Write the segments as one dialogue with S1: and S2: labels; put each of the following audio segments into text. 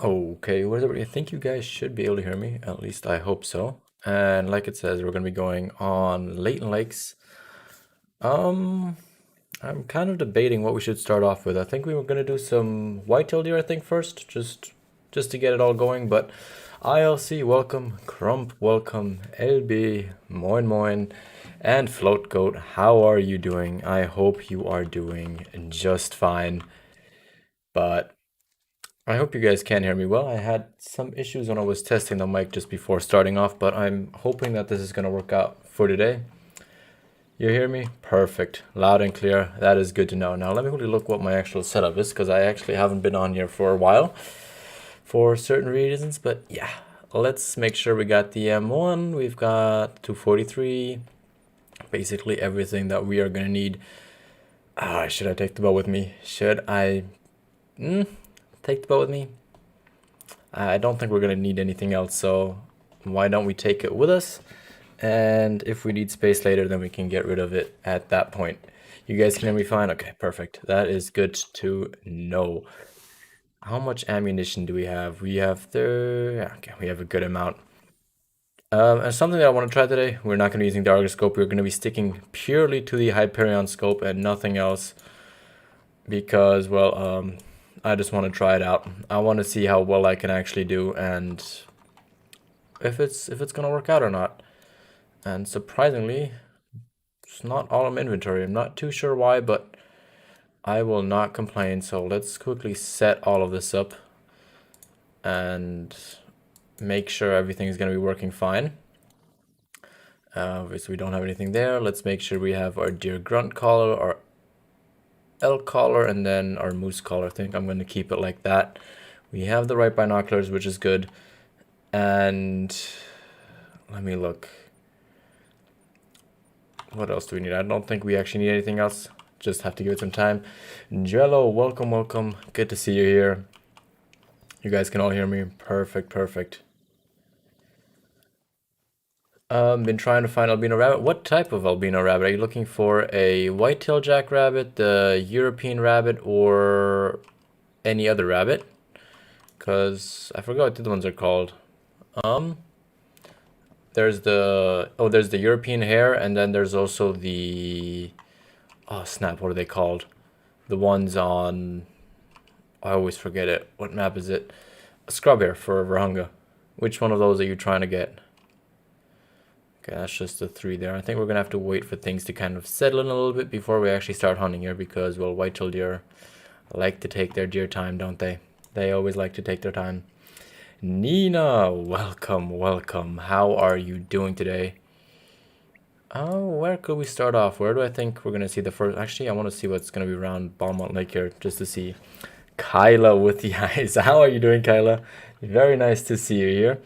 S1: Okay, what is it? I think you guys should be able to hear me. At least I hope so. And like it says, we're gonna be going on Layton Lakes. Um, I'm kind of debating what we should start off with. I think we were gonna do some whitetail deer, I think first, just to get it all going. But ILC, welcome. Crump, welcome. LB, moin moin. And Float Goat, how are you doing? I hope you are doing just fine. But I hope you guys can hear me well. I had some issues when I was testing the mic just before starting off, but I'm hoping that this is going to work out for today. You hear me? Perfect. Loud and clear. That is good to know. Now let me quickly look what my actual setup is, because I actually haven't been on here for a while for certain reasons, but yeah. Let's make sure we got the M1. We've got 243. Basically everything that we are going to need. Should I take the bow with me? Should I take the bow with me? I don't think we're going to need anything else, so why don't we take it with us? And if we need space later, then we can get rid of it at that point. You guys can hear me fine? Okay, perfect. That is good to know. How much ammunition do we have? We have okay, we have a good amount. And something that I want to try today, we're not going to be using the Argus scope. We're going to be sticking purely to the Hyperion scope and nothing else. Because, well, I just want to try it out. I want to see how well I can actually do and if it's gonna work out or not. And surprisingly, it's not all in my inventory. I'm not too sure why, but I will not complain. So let's quickly set all of this up and make sure everything is gonna be working fine. Obviously we don't have anything there. Let's make sure we have our deer grunt collar, our elk collar, and then our moose collar. I think I'm going to keep it like that. We have the right binoculars, which is good. And let me look. What else do we need? I don't think we actually need anything else. Just have to give it some time. Jello, welcome, welcome. Good to see you here. You guys can all hear me. Perfect, perfect. Been trying to find albino rabbit. What type of albino rabbit? Are you looking for a whitetail jackrabbit, the European rabbit, or any other rabbit? Because I forgot what the other ones are called. There's the European hare, and then there's also the, oh snap, what are they called? The ones on, I always forget it. What map is it? A scrub hare for Virunga. Which one of those are you trying to get? Okay, that's just the three there. I think we're gonna have to wait for things to kind of settle in a little bit before we actually start hunting here, because, well, whitetail deer like to take their deer time, don't they? They always like to take their time. Nina, welcome, welcome. How are you doing today? Oh, where could we start off? Where do I think we're gonna see the first? Actually, I want to see what's gonna be around Balmont Lake here, just to see. Kyla with the eyes. How are you doing, Kyla? Very nice to see you here.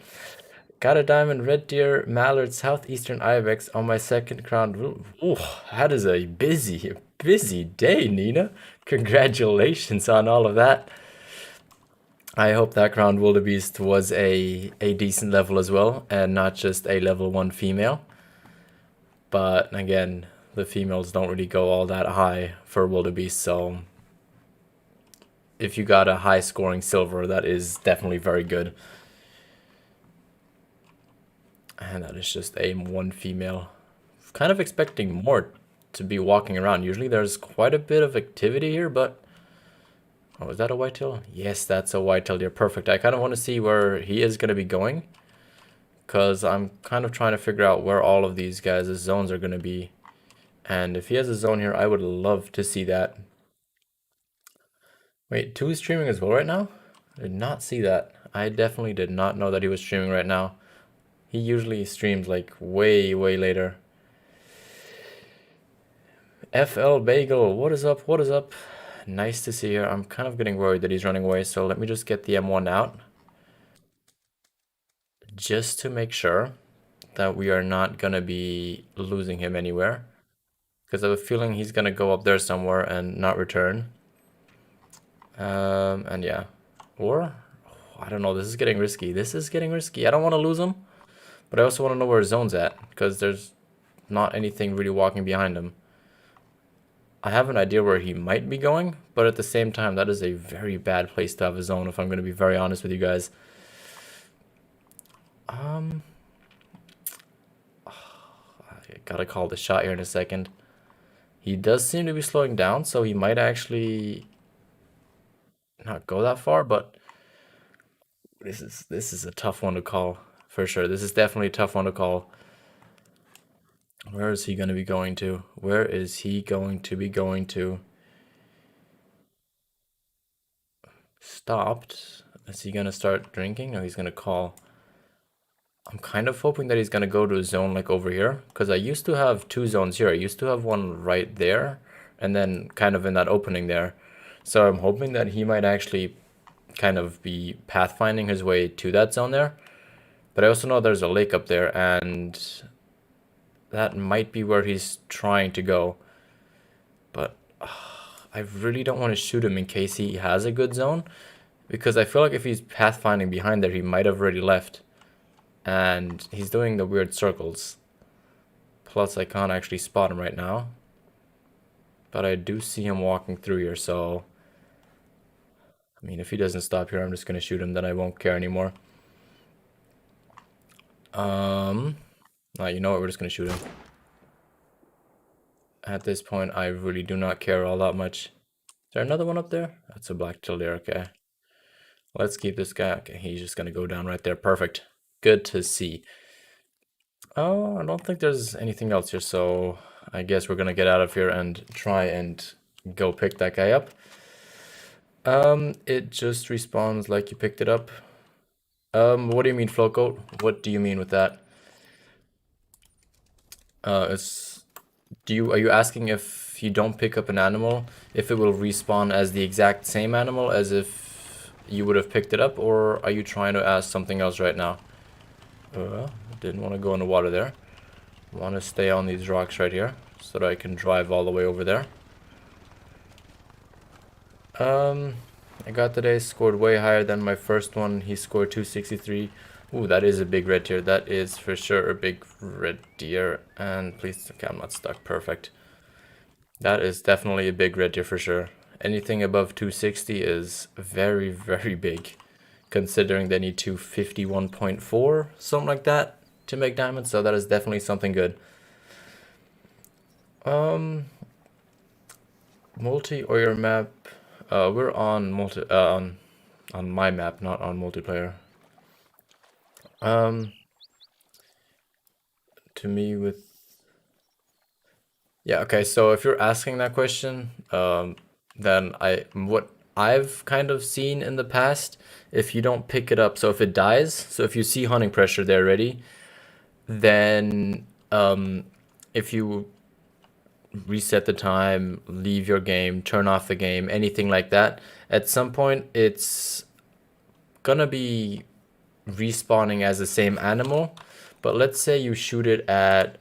S1: Got a diamond, red deer, mallard, southeastern ibex on my second crown. Ooh, that is a busy day, Nina. Congratulations on all of that. I hope that crowned wildebeest was a decent level as well, and not just a level 1 female. But again, the females don't really go all that high for wildebeest, so if you got a high scoring silver, that is definitely very good. And that is just a 1 female. Kind of expecting more to be walking around. Usually there's quite a bit of activity here, but... Oh, is that a whitetail? Yes, that's a whitetail deer. Perfect. I kind of want to see where he is going to be going, because I'm kind of trying to figure out where all of these guys' zones are going to be. And if he has a zone here, I would love to see that. Wait, 2 is streaming as well right now? I did not see that. I definitely did not know that he was streaming right now. He usually streams like way later. FL Bagel, what is up? What is up? Nice to see you. I'm kind of getting worried that he's running away, so let me just get the M1 out. Just to make sure that we are not gonna be losing him anywhere. Because I have a feeling he's gonna go up there somewhere and not return. And yeah. Or, I don't know, this is getting risky. This is getting risky. I don't want to lose him, but I also want to know where his zone's at, because there's not anything really walking behind him. I have an idea where he might be going, but at the same time, that is a very bad place to have a zone, if I'm going to be very honest with you guys. I gotta call the shot here in a second. He does seem to be slowing down, so he might actually not go that far, but this is a tough one to call for sure. This is definitely a tough one to call. Where is he going to be going to? Where is he going to be going to? Stopped. Is he going to start drinking? No, he's going to call. I'm kind of hoping that he's going to go to a zone like over here, because I used to have two zones here. I used to have one right there, and then kind of in that opening there. So I'm hoping that he might actually kind of be pathfinding his way to that zone there. But I also know there's a lake up there, and that might be where he's trying to go. But I really don't want to shoot him in case he has a good zone, because I feel like if he's pathfinding behind there, he might have already left. And he's doing the weird circles. Plus, I can't actually spot him right now. But I do see him walking through here, so... I mean, if he doesn't stop here, I'm just going to shoot him, then I won't care anymore. You know what, we're just going to shoot him. At this point, I really do not care all that much. Is there another one up there? That's a Black-tailed deer, okay. Let's keep this guy. Okay, he's just going to go down right there. Perfect. Good to see. Oh, I don't think there's anything else here, so I guess we're going to get out of here and try and go pick that guy up. It just respawns like you picked it up. What do you mean, Flowcoat? What do you mean with that? Are you asking if you don't pick up an animal, if it will respawn as the exact same animal as if you would have picked it up, or are you trying to ask something else right now? Didn't want to go in the water there. Want to stay on these rocks right here so that I can drive all the way over there. I got today, scored way higher than my first one. He scored 263. Ooh, that is a big red deer. That is for sure a big red deer. And please, okay, I'm not stuck. Perfect. That is definitely a big red deer for sure. Anything above 260 is very, very big, considering they need 251.4, something like that, to make diamonds. So that is definitely something good. Multi or your map? We're on on my map, not on multiplayer. To me with yeah, okay, so if you're asking that question, then what I've kind of seen in the past, if you don't pick it up, so if it dies, so if you see hunting pressure there already, then if you reset the time, leave your game, turn off the game, anything like that, at some point it's gonna be respawning as the same animal. But let's say you shoot it at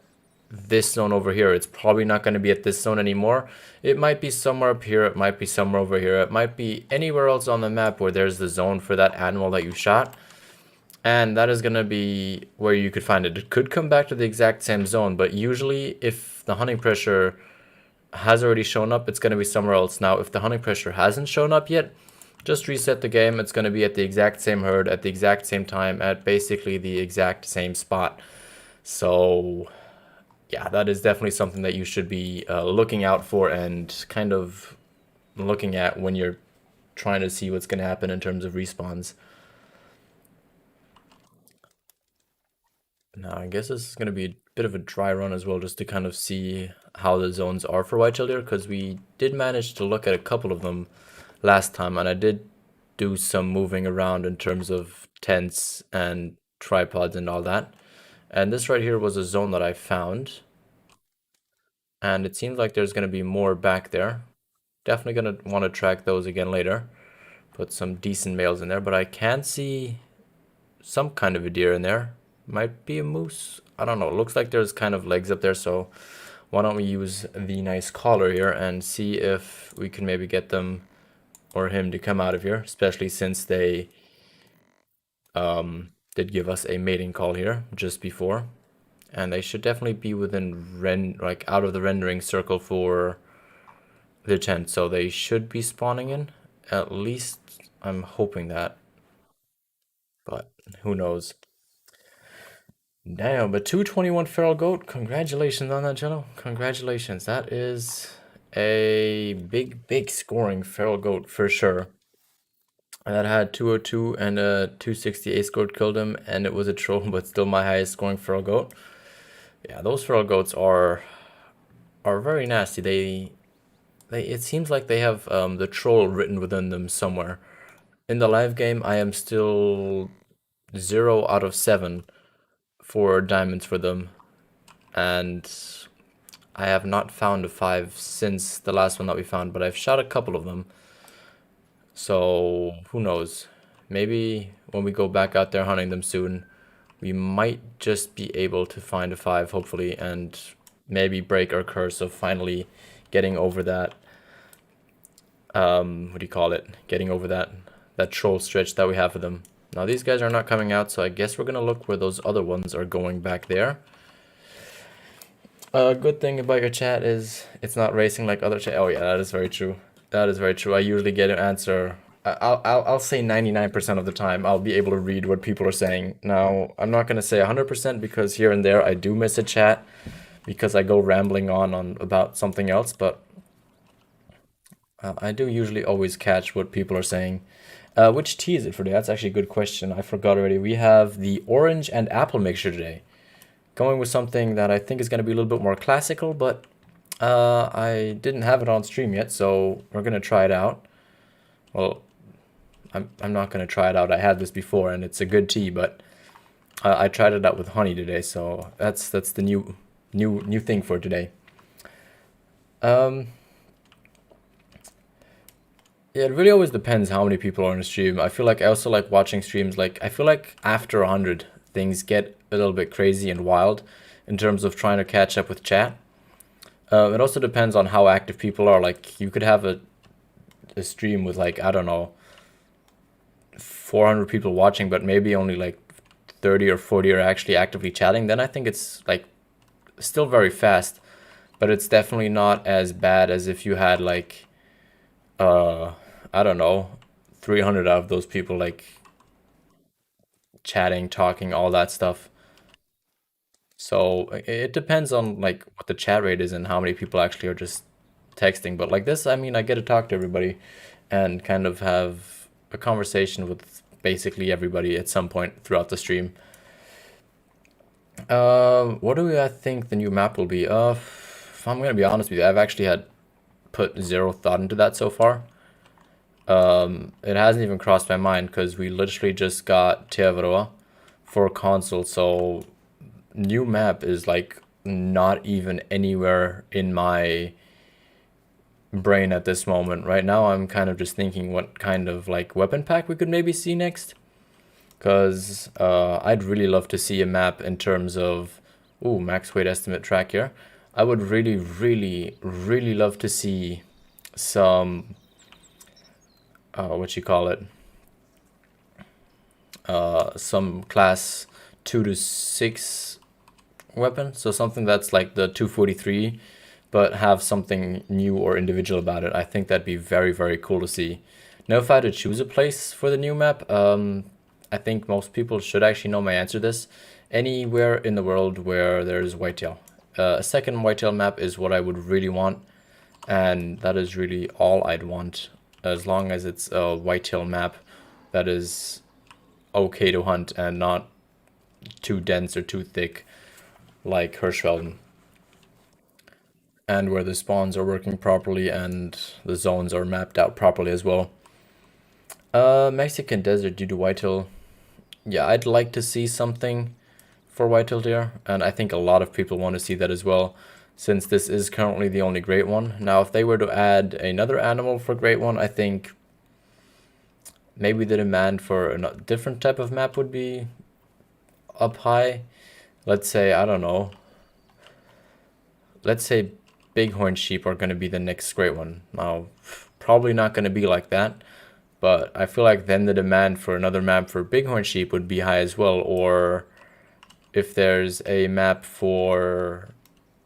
S1: this zone over here, it's probably not going to be at this zone anymore. It might be somewhere up here, it might be somewhere over here, it might be anywhere else on the map where there's the zone for that animal that you shot, and that is going to be where you could find it. It could come back to the exact same zone, but usually if the hunting pressure has already shown up, it's going to be somewhere else. Now if the hunting pressure hasn't shown up yet, just reset the game. It's going to be at the exact same herd at the exact same time at basically the exact same spot. So yeah, that is definitely something that you should be looking out for and kind of looking at when you're trying to see what's going to happen in terms of respawns. Now, I guess this is going to be a bit of a dry run as well, just to kind of see how the zones are for Whitetail Deer, because we did manage to look at a couple of them last time, and I did do some moving around in terms of tents and tripods and all that. And this right here was a zone that I found, and it seems like there's going to be more back there. Definitely going to want to track those again later. Put some decent males in there, but I can see some kind of a deer in there. Might be a moose. I don't know. It looks like there's kind of legs up there, so why don't we use the nice collar here and see if we can maybe get them or him to come out of here, especially since they did give us a mating call here just before. And they should definitely be within like out of the rendering circle for their tent, so they should be spawning in. At least I'm hoping that, but who knows. Damn, but 221 feral goat. Congratulations on that, Jello. Congratulations. That is a big scoring feral goat for sure. That had 202 and a 268 scored killed him, and it was a troll, but still my highest scoring feral goat. Yeah, those feral goats are very nasty. They it seems like they have the troll written within them somewhere. In the live game, I am still 0 out of 7 for diamonds for them, and I have not found a 5 since the last one that we found, but I've shot a couple of them. So who knows? Maybe when we go back out there hunting them soon, we might just be able to find a 5, hopefully, and maybe break our curse of finally getting over that. What do you call it? Getting over that troll stretch that we have for them. Now these guys are not coming out, so I guess we're gonna look where those other ones are going back there. Good thing about your chat is it's not racing like other chat. Oh yeah, that is very true. That is very true. I usually get an answer. I'll say 99% of the time I'll be able to read what people are saying. Now I'm not gonna say 100% because here and there I do miss a chat because I go rambling on about something else, but I do usually always catch what people are saying. Which tea is it for today? That's actually a good question. I forgot already. We have the orange and apple mixture today. Going with something that I think is going to be a little bit more classical, but I didn't have it on stream yet, so we're going to try it out. Well, I'm not going to try it out. I had this before, and it's a good tea, but I tried it out with honey today, so that's the new thing for today. Yeah, it really always depends how many people are on a stream. I feel like I also like watching streams. Like I feel like after 100, things get a little bit crazy and wild in terms of trying to catch up with chat. It also depends on how active people are. Like you could have a stream with like, I don't know, 400 people watching, but maybe only like 30 or 40 are actually actively chatting. Then I think it's like still very fast, but it's definitely not as bad as if you had like I don't know, 300 of those people like chatting, talking, all that stuff. So it depends on like what the chat rate is and how many people actually are just texting. But like this, I mean, I get to talk to everybody and kind of have a conversation with basically everybody at some point throughout the stream. What do I think the new map will be? If I'm gonna be honest with you, I've actually had put zero thought into that so far. It hasn't even crossed my mind because we literally just got Thehunter for console, so new map is like not even anywhere in my brain at this moment. Right now I'm kind of just thinking what kind of like weapon pack we could maybe see next, because I'd really love to see a map in terms of max weight estimate track here. I would really love to see some what you call it, some class 2 to 6 weapon, so something that's like the 243 but have something new or individual about it. I think that'd be very cool to see. Now if I had to choose a place for the new map, I think most people should actually know my answer to this. Anywhere in the world where there's whitetail. A second whitetail map is what I would really want, and that is really all I'd want, as long as it's a whitetail map that is okay to hunt and not too dense or too thick like Hirschfelden, and where the spawns are working properly and the zones are mapped out properly as well. Mexican desert due to whitetail. Yeah, I'd like to see something for whitetail deer, and I think a lot of people want to see that as well, since this is currently the only great one. Now if they were to add another animal for great one, I think maybe the demand for a different type of map would be up high. Let's say, I don't know, let's say bighorn sheep are going to be the next great one. Now probably not going to be like that, but I feel like then the demand for another map for bighorn sheep would be high as well. Or if there's a map for,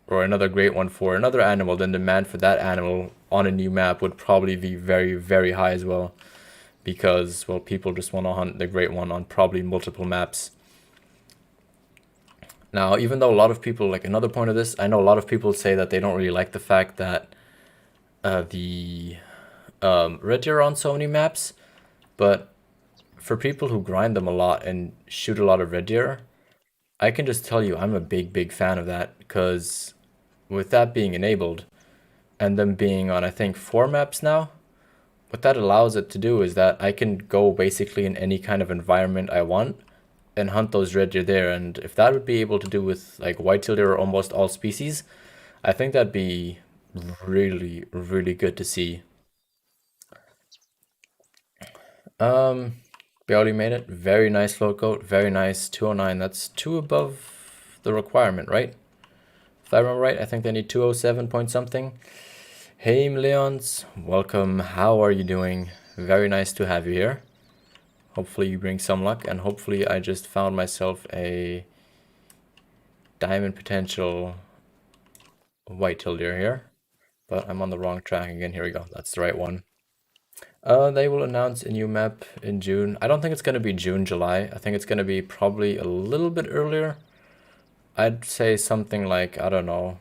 S1: or another great one for another animal, then demand for that animal on a new map would probably be very, very high as well. Because, well, people just want to hunt the Great One on probably multiple maps. Now, even though a lot of people, like another point of this, I know a lot of people say that they don't really like the fact that the red deer are on so many maps, but for people who grind them a lot and shoot a lot of red deer, I can just tell you I'm a big, big fan of that because with that being enabled and them being on, I think, 4 maps now, what that allows it to do is that I can go basically in any kind of environment I want and hunt those red deer there. And if that would be able to do with like whitetail deer or almost all species, I think that'd be really, really good to see. Um, Barely made it. Very nice float goat. Very nice. 209. That's two above the requirement, right? If I remember right, I think they need 207 point something. Hey, Leons. Welcome. How are you doing? Very nice to have you here. Hopefully you bring some luck, and hopefully I just found myself a diamond potential whitetail deer here. But I'm on the wrong track again. Here we go. That's the right one. They will announce a new map in June. I don't think it's going to be June, July. I think it's going to be probably a little bit earlier. I'd say something like, I don't know,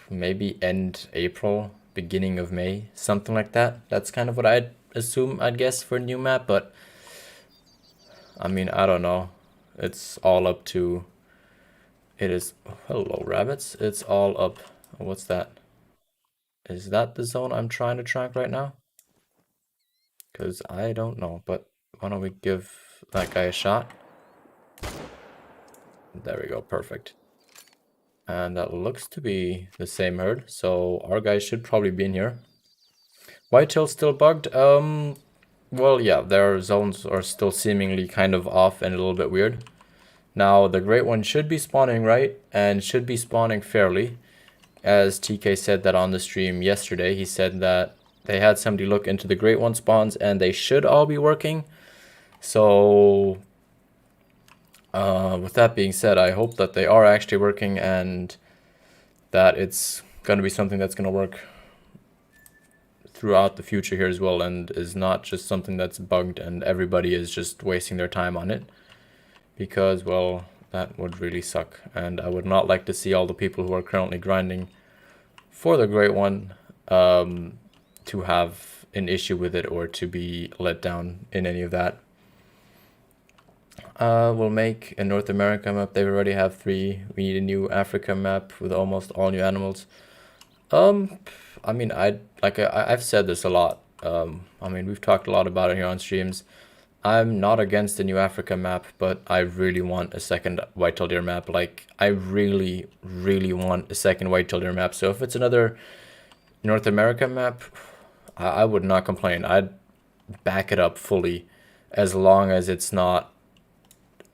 S1: maybe end April, beginning of May, something like that. That's kind of what I'd assume, I'd guess, for a new map, but I mean, I don't know. It's all up to, it is, hello, rabbits. It's all up. What's that? Is that the zone I'm trying to track right now? Because I don't know, but why don't we give that guy a shot? There we go, perfect. And that looks to be the same herd, so our guys should probably be in here. Whitetail still bugged? Well, yeah, their zones are still seemingly kind of off and a little bit weird. Now, the Great One should be spawning right, and should be spawning fairly. As TK said that on the stream yesterday, he said that they had somebody look into the Great One spawns, and they should all be working. So, with that being said, I hope that they are actually working, and that it's going to be something that's going to work throughout the future here as well, and is not just something that's bugged and everybody is just wasting their time on it, because, well, that would really suck, and I would not like to see all the people who are currently grinding for the Great One to have an issue with it or to be let down in any of that. We'll make a North America map. They already have 3. We need a new Africa map with almost all new animals. I mean, I've said this a lot. I mean, we've talked a lot about it here on streams. I'm not against the new Africa map, but I really want a second whitetail deer map. Like, I really, really want a second whitetail deer map. So if it's another North America map, I would not complain. I'd back it up fully, as long as it's not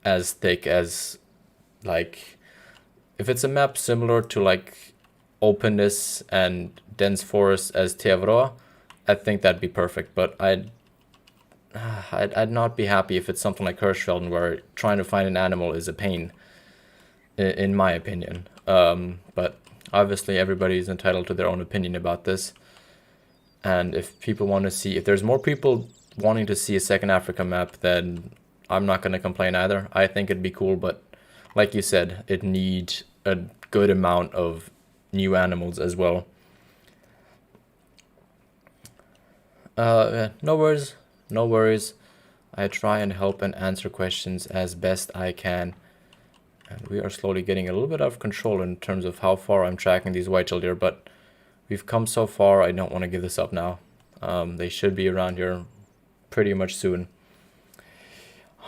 S1: as thick as, like, if it's a map similar to like openness and dense forest as Teavroa, I think that'd be perfect. But I'd not be happy if it's something like Hirschfelden, where trying to find an animal is a pain, in my opinion. But obviously everybody's entitled to their own opinion about this. And if people want to see, if there's more people wanting to see a second Africa map, then I'm not going to complain either. I think it'd be cool, but like you said, it needs a good amount of new animals as well. No worries, no worries. I try and help and answer questions as best I can. And we are slowly getting a little bit out of control in terms of how far I'm tracking these whitetail deer, but we've come so far, I don't want to give this up now. They should be around here pretty much soon.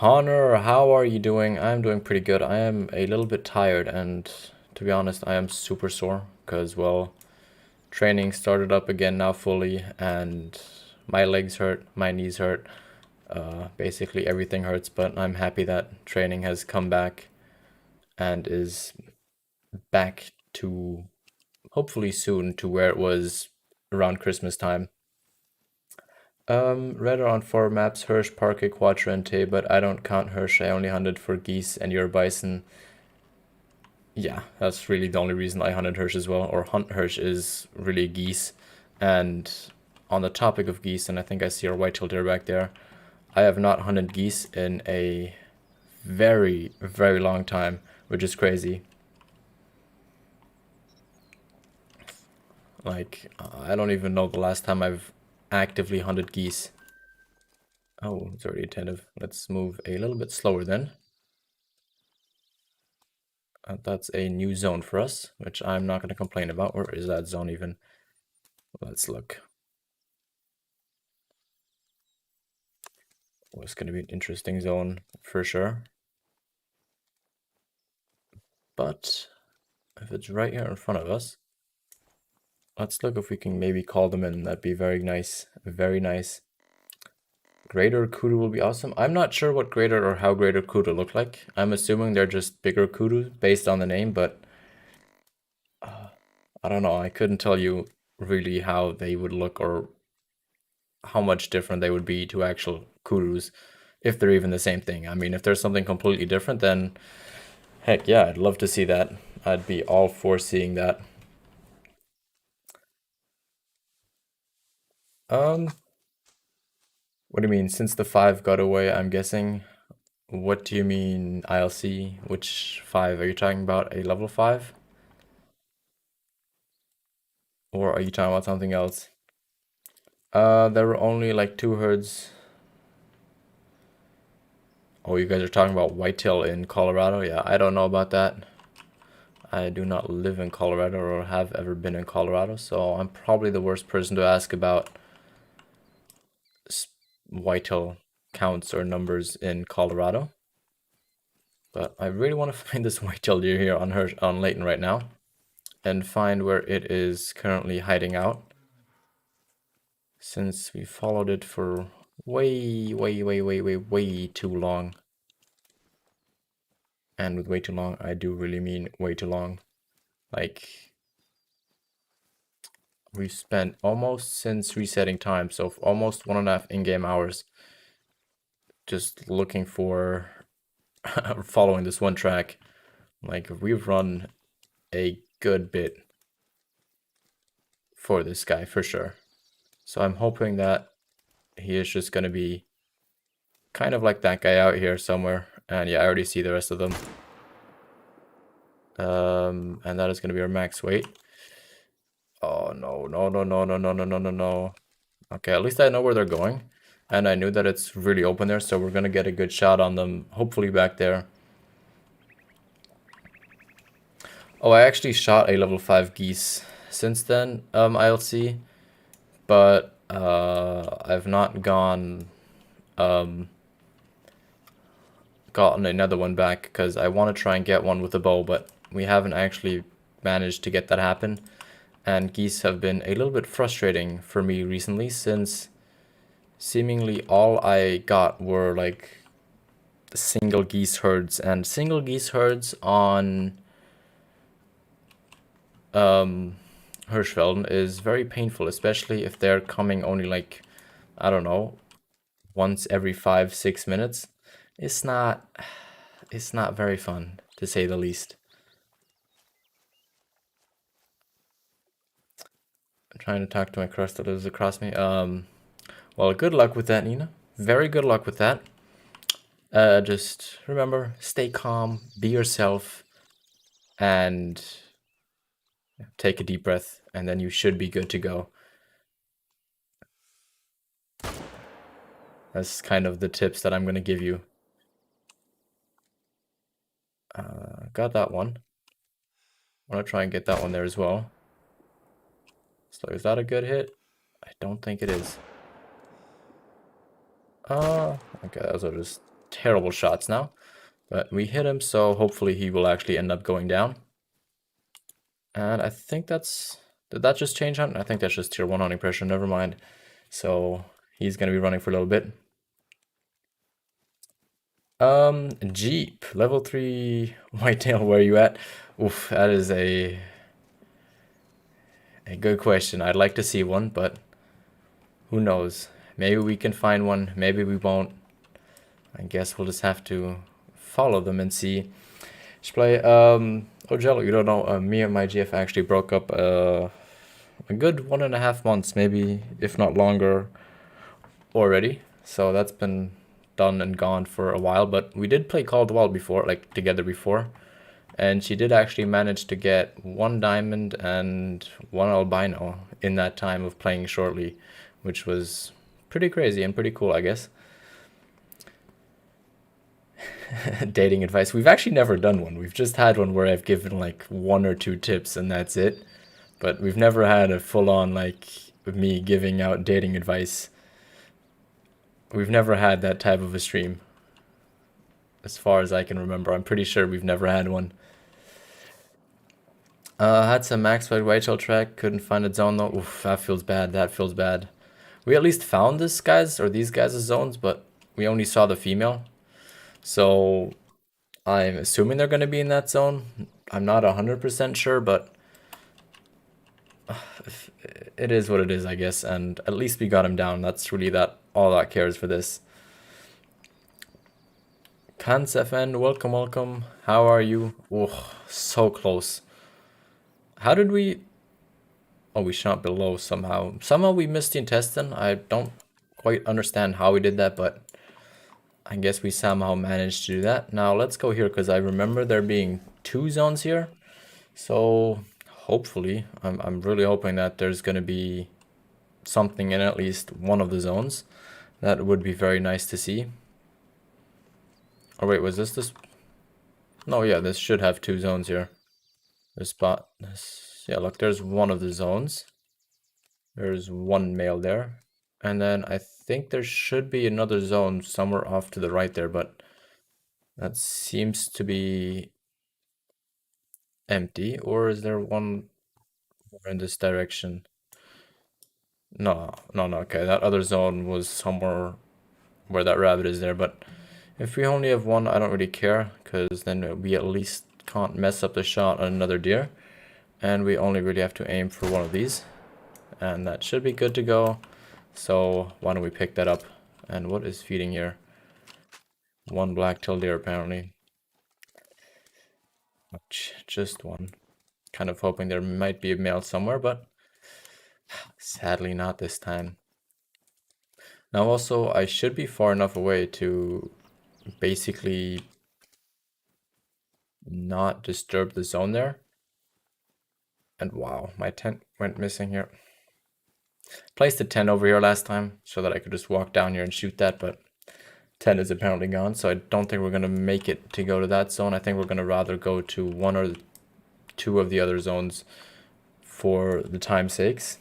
S1: Honor, how are you doing? I'm doing pretty good. I am a little bit tired, and to be honest, I am super sore because, well, training started up again now fully, and my legs hurt, my knees hurt, basically everything hurts, but I'm happy that training has come back and is back to, hopefully soon, to where it was around Christmas time. Read on 4 maps, Hirsch, Parquet, Quatrente, but I don't count Hirsch. I only hunted for geese and your bison. Yeah, that's really the only reason I hunted Hirsch as well, or hunt Hirsch is really geese. And on the topic of geese, and I think I see our whitetail deer back there, I have not hunted geese in a very, very long time, which is crazy. Like, I don't even know the last time I've actively hunted geese. Oh, it's already attentive. Let's move a little bit slower then. That's a new zone for us, which I'm not going to complain about. Where is that zone even? Let's look. Well, it's going to be an interesting zone for sure. But if it's right here in front of us, let's look if we can maybe call them in. That'd be very nice. Very nice. Greater kudu will be awesome. I'm not sure what greater or how greater kudu look like. I'm assuming they're just bigger kudu based on the name, but I don't know. I couldn't tell you really how they would look or how much different they would be to actual kudus, if they're even the same thing. I mean, if there's something completely different, then heck yeah, I'd love to see that. I'd be all for seeing that. Um, what do you mean? Since the five got away, I'm guessing. What do you mean ILC? Which five? Are you talking about a level five? Or are you talking about something else? There were only like two herds. Oh, you guys are talking about whitetail in Colorado? Yeah, I don't know about that. I do not live in Colorado or have ever been in Colorado, so I'm probably the worst person to ask about whitetail counts or numbers in Colorado. But I really want to find this whitetail deer here on Layton right now and find where it is currently hiding out, since we followed it for way too long. And with way too long, I do really mean way too long. Like, we've spent almost since resetting time, so almost 1.5 in-game hours just looking for following this one track. Like, we've run a good bit for this guy for sure. So I'm hoping that he is just going to be kind of like that guy out here somewhere. And yeah, I already see the rest of them. And that is going to be our max weight. Oh, no, no, no, no, no, no, no, no, no, no. Okay, at least I know where they're going. And I knew that it's really open there, so we're going to get a good shot on them, hopefully back there. Oh, I actually shot a level 5 geese since then, ILC. But I've not gotten another one back because I want to try and get one with a bow, but we haven't actually managed to get that happen. And geese have been a little bit frustrating for me recently, since seemingly all I got were like single geese herds, and single geese herds on Hirschfelden is very painful, especially if they're coming only like, I don't know, once every 5-6 minutes. It's not very fun, to say the least. I'm trying to talk to my crush that lives across me. Well, good luck with that, Nina. Very good luck with that. Just remember, stay calm, be yourself, and take a deep breath, and then you should be good to go. That's kind of the tips that I'm going to give you. Got that one. I want to try and get that one there as well. So is that a good hit? I don't think it is. Okay, those are just terrible shots now. But we hit him, so hopefully he will actually end up going down. And I think that's... Did that just change hunt? I think that's just tier 1 hunting pressure, never mind. So he's going to be running for a little bit. Jeep, level 3 whitetail, where are you at? Oof, that is a good question. I'd like to see one, but who knows? Maybe we can find one, maybe we won't. I guess we'll just have to follow them and see. Should play, Oh, Jello, you don't know, me and my GF actually broke up a good 1.5 months, maybe if not longer already. So that's been done and gone for a while. But we did play Call of the Wild before, like together before, and she did actually manage to get one diamond and one albino in that time of playing shortly, which was pretty crazy and pretty cool, I guess. Dating advice. We've actually never done one. We've just had one where I've given like one or two tips and that's it. But we've never had a full on like me giving out dating advice. We've never had that type of a stream as far as I can remember. I'm pretty sure we've never had one. Had some max by Whitetail track, couldn't find a zone though. Oof, that feels bad. That feels bad. We at least found this guy's or these guys' zones, but we only saw the female. So I'm assuming they're going to be in that zone. I'm not 100% sure, but it is what it is, I guess. And at least we got him down. That's really that all that cares for this. Kans FN, welcome, welcome. How are you? Oh, so close. How did we? Oh, we shot below somehow. Somehow we missed the intestine. I don't quite understand how we did that, but I guess we somehow managed to do that. Now let's go here because I remember there being two zones here. So hopefully, I'm really hoping that there's going to be something in at least one of the zones. That would be very nice to see. Oh wait, was this? No, yeah, this should have two zones here. This spot, yeah, look, there's one of the zones. There's one male there. And then I think there should be another zone somewhere off to the right there, but that seems to be empty. Or is there one more in this direction? No, no, no, okay, that other zone was somewhere where that rabbit is there, but if we only have one, I don't really care, because then we at least can't mess up the shot on another deer. And we only really have to aim for one of these. And that should be good to go. So why don't we pick that up? And what is feeding here? One black-tailed deer apparently. Just one. Kind of hoping there might be a male somewhere, but sadly not this time. Now also, I should be far enough away to basically not disturb the zone there. And wow, my tent went missing here. Placed a tent over here last time so that I could just walk down here and shoot that, but 10 is apparently gone, so I don't think we're going to make it to go to that zone. I think we're going to rather go to one or two of the other zones for the time's sakes.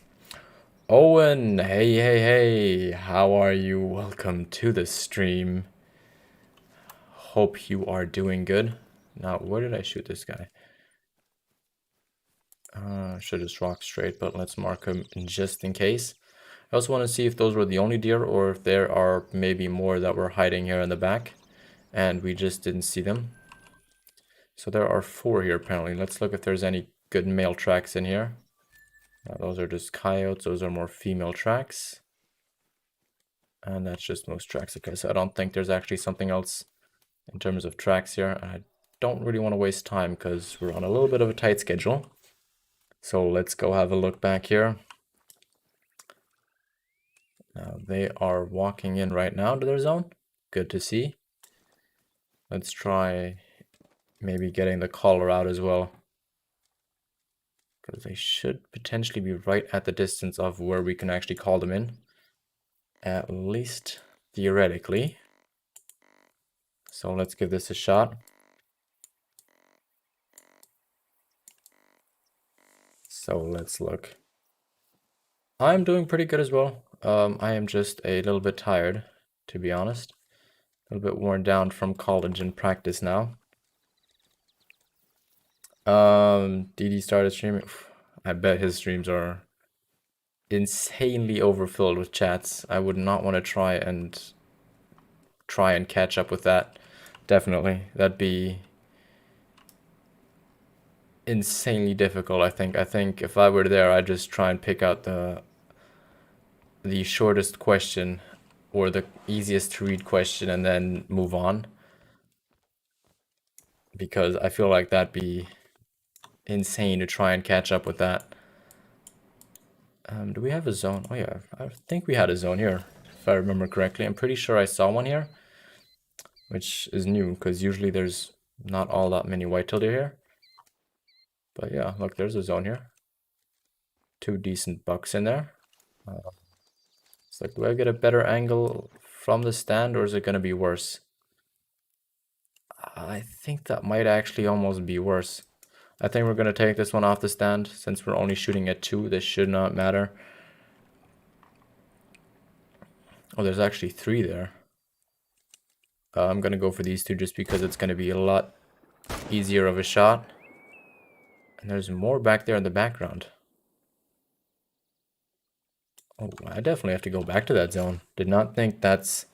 S1: Owen, hey, hey, hey, how are you? Welcome to the stream. Hope you are doing good. Now, where did I shoot this guy? Should just rock straight, but let's mark him just in case. I also want to see if those were the only deer or if there are maybe more that were hiding here in the back and we just didn't see them. So there are 4 here apparently. Let's look if there's any good male tracks in here. Those are just coyotes. Those are more female tracks. And that's just most tracks. Okay, so I don't think there's actually something else in terms of tracks here. I don't really want to waste time because we're on a little bit of a tight schedule. So let's go have a look back here. Now they are walking in right now to their zone. Good to see. Let's try maybe getting the caller out as well, because they should potentially be right at the distance of where we can actually call them in, at least theoretically. So let's give this a shot. So let's look. I'm doing pretty good as well. I am just a little bit tired, to be honest. A little bit worn down from college and practice now. DD started streaming. I bet his streams are insanely overfilled with chats. I would not want to try and catch up with that. Definitely. That'd be insanely difficult, I think. I think if I were there, I'd just try and pick out the shortest question or the easiest to read question and then move on. Because I feel like that'd be insane to try and catch up with that. Do we have a zone? Oh yeah, I think we had a zone here, if I remember correctly. I'm pretty sure I saw one here, which is new, because usually there's not all that many whitetail deer here. But yeah, look, there's a zone here. 2 decent bucks in there. It's like, do I get a better angle from the stand, or is it going to be worse? I think that might actually almost be worse. I think we're going to take this one off the stand. Since we're only shooting at 2, this should not matter. Oh, there's actually 3 there. I'm going to go for these 2 just because it's going to be a lot easier of a shot. And there's more back there in the background. Oh, I definitely have to go back to that zone. Did not think that's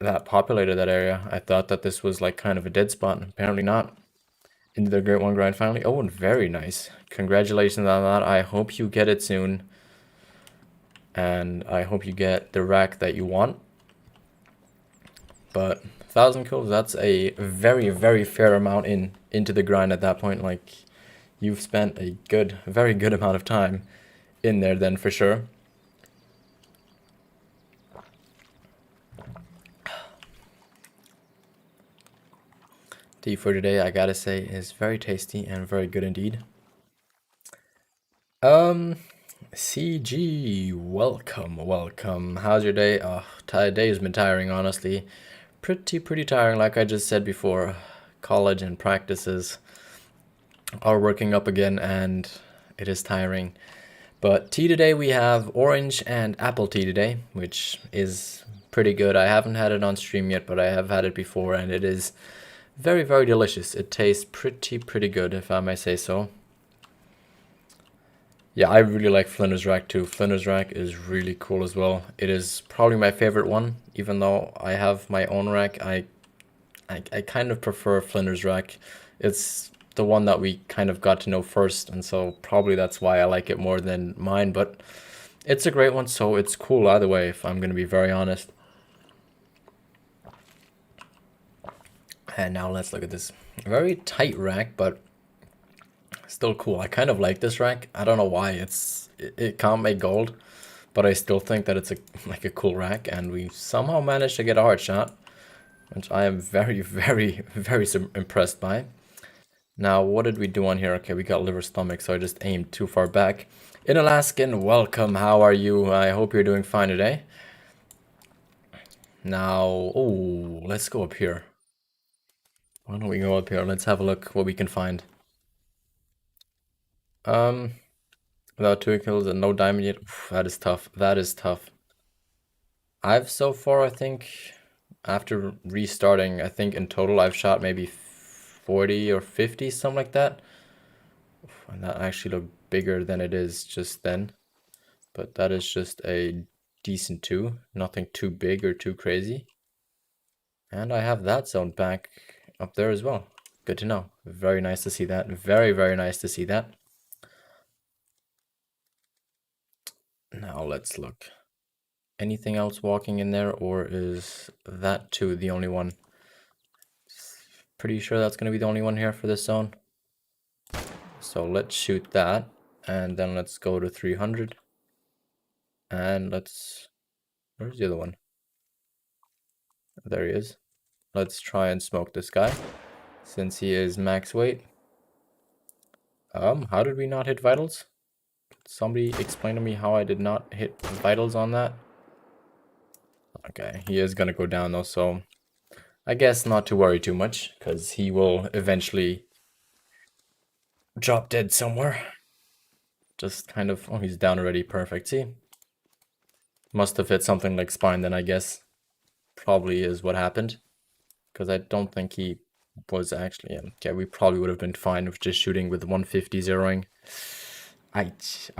S1: that populated, that area. I thought that this was like kind of a dead spot. Apparently not. Into the Great One grind finally. Oh, and very nice. Congratulations on that. I hope you get it soon. And I hope you get the rack that you want. But 1,000 kills, that's a very, very fair amount into the grind at that point. Like, you've spent a good, very good amount of time in there then for sure. Tea for today, I gotta say, is very tasty and very good indeed. CG, welcome. How's your day? Oh, day has been tiring, honestly. Pretty tiring, like I just said before. College and practices are working up again, and it is tiring. But tea today, we have orange and apple tea today, which is pretty good. I haven't had it on stream yet, but I have had it before, and it is very, very delicious. It tastes pretty good, if I may say so. Yeah, I really like Flinder's Rack too. Flinder's Rack is really cool as well. It is probably my favorite one, even though I have my own rack. I kind of prefer Flinder's Rack. It's the one that we kind of got to know first, and so probably that's why I like it more than mine. But it's a great one, so it's cool either way, if I'm going to be very honest. And now let's look at this. Very tight rack, but still cool. I kind of like this rack. I don't know why. It can't make gold, but I still think that it's like a cool rack, and we somehow managed to get a hard shot, which I am very impressed by. Now, what did we do on here? Okay, we got liver stomach, so I just aimed too far back. In Alaskan, welcome. How are you? I hope you're doing fine today. Now, oh, let's go up here. Why don't we go up here? Let's have a look what we can find. Without 2 kills and no diamond yet. Oof, that is tough. That is tough. I've so far, I think, after restarting, I think in total I've shot maybe 40 or 50, something like that. Oof, and that actually looked bigger than it is just then. But that is just a decent 2. Nothing too big or too crazy. And I have that zone back up there as well. Good to know. Very nice to see that. Very nice to see that. Now let's look. Anything else walking in there, or is that 2 the only one? Pretty sure that's going to be the only one here for this zone. So let's shoot that, and then let's go to 300. And where's the other one? There he is. Let's try and smoke this guy, since he is max weight. How did we not hit vitals? Somebody explain to me how I did not hit vitals on that. Okay, he is gonna go down though, so I guess not to worry too much, because he will eventually drop dead somewhere. Just kind of, oh, he's down already, perfect, see? Must have hit something like spine then, I guess. Probably is what happened, because I don't think he was actually, okay, we probably would have been fine with just shooting with 150 zeroing. Ouch.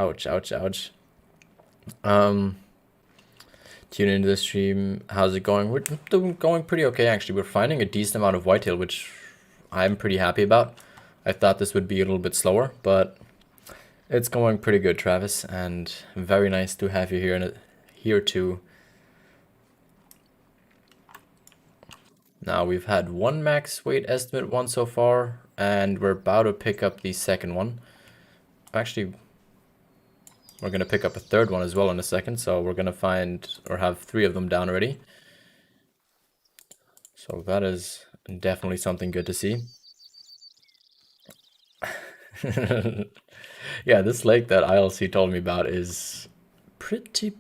S1: Tune into the stream. How's it going? We're going pretty okay, actually. We're finding a decent amount of whitetail, which I'm pretty happy about. I thought this would be a little bit slower, but it's going pretty good, Travis, and very nice to have you here too. Now we've had 1 max weight estimate one so far, and we're about to pick up the second one. Actually, we're gonna pick up a third one as well in a second, so we're gonna find or have 3 of them down already. So that is definitely something good to see. Yeah, this lake that ILC told me about is pretty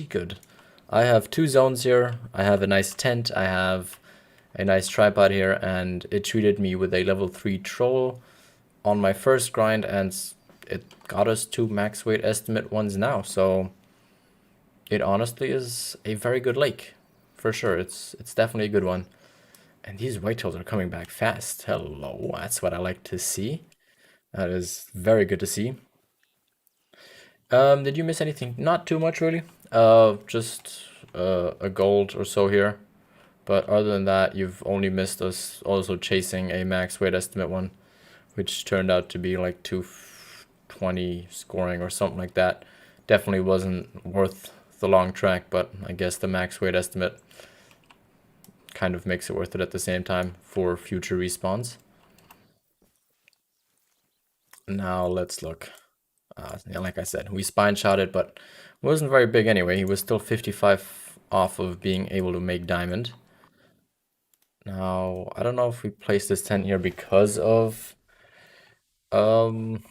S1: good. I have 2 zones here. I have a nice tent. I have a nice tripod here, and it treated me with a level 3 troll on my first grind, and it got us 2 max weight estimate ones now. So it honestly is a very good lake, for sure. It's definitely a good one. And these whitetails are coming back fast. Hello, that's what I like to see. That is very good to see. Did you miss anything? Not too much, really. Just a gold or so here. But other than that, you've only missed us also chasing a max weight estimate one, which turned out to be like 220 scoring or something like that. Definitely wasn't worth the long track, but I guess the max weight estimate kind of makes it worth it at the same time for future respawns. Now let's look. Yeah, like I said, we spine shot it, but it wasn't very big anyway. He was still 55 off of being able to make diamond. Now, I don't know if we placed this tent here because of whitetail,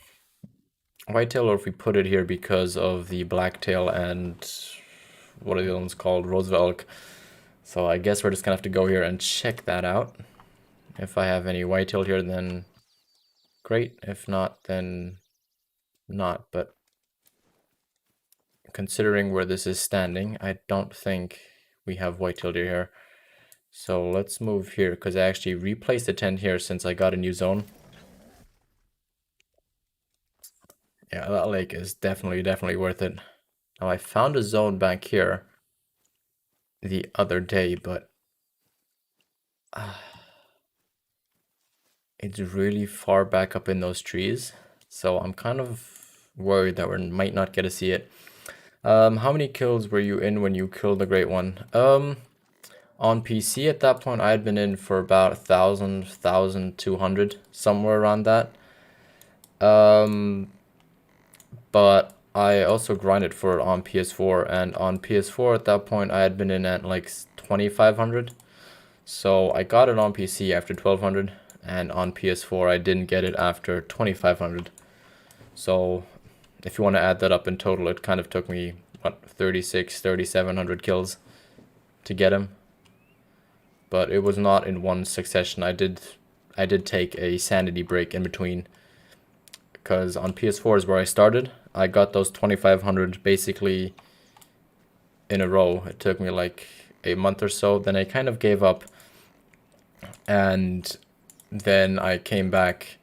S1: or if we put it here because of the blacktail and what are the other ones called? Roosevelt elk. So I guess we're just gonna have to go here and check that out. If I have any whitetail here, then great. If not, then not. But considering where this is standing, I don't think we have whitetail deer here. So let's move here, because I actually replaced the tent here since I got a new zone. Yeah, that lake is definitely worth it. Now I found a zone back here the other day, but it's really far back up in those trees. So I'm kind of worried that we might not get to see it. How many kills were you in when you killed the great one? On PC at that point, I had been in for about 1,000, 1,200, somewhere around that. But I also grinded for it on PS4, and on PS4 at that point, I had been in at like 2,500. So I got it on PC after 1,200, and on PS4, I didn't get it after 2,500. So if you want to add that up in total, it kind of took me, what, 36, 3,700 kills to get him. But it was not in one succession. I did take a sanity break in between, because on PS4 is where I started. I got those 2,500 basically in a row. It took me like a month or so. Then I kind of gave up, and then I came back,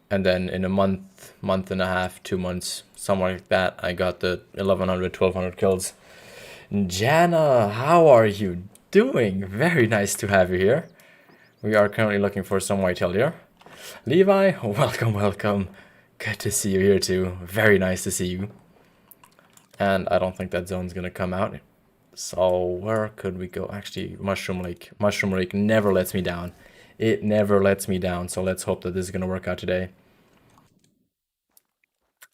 S1: and then in a month and a half, 2 months, somewhere like that, I got the 1,100, 1,200 kills. Jana, how are you doing? Very nice to have you here. We are currently looking for some whitetail deer. Levi, welcome. Good to see you here too. Very nice to see you. And I don't think that zone's gonna come out. So where could we go? Actually, Mushroom Lake. Mushroom Lake never lets me down. It never lets me down. So let's hope that this is gonna work out today.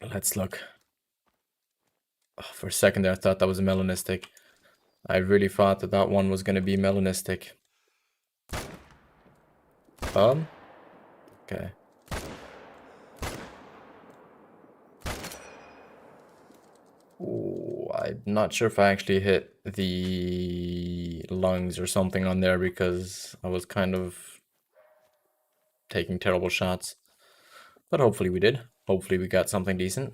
S1: Let's look. Oh, for a second there, I thought that was a melanistic. I really thought that that one was gonna be melanistic. Okay. Ooh, I'm not sure if I actually hit the lungs or something on there, because I was kind of taking terrible shots. But hopefully we did. Hopefully we got something decent.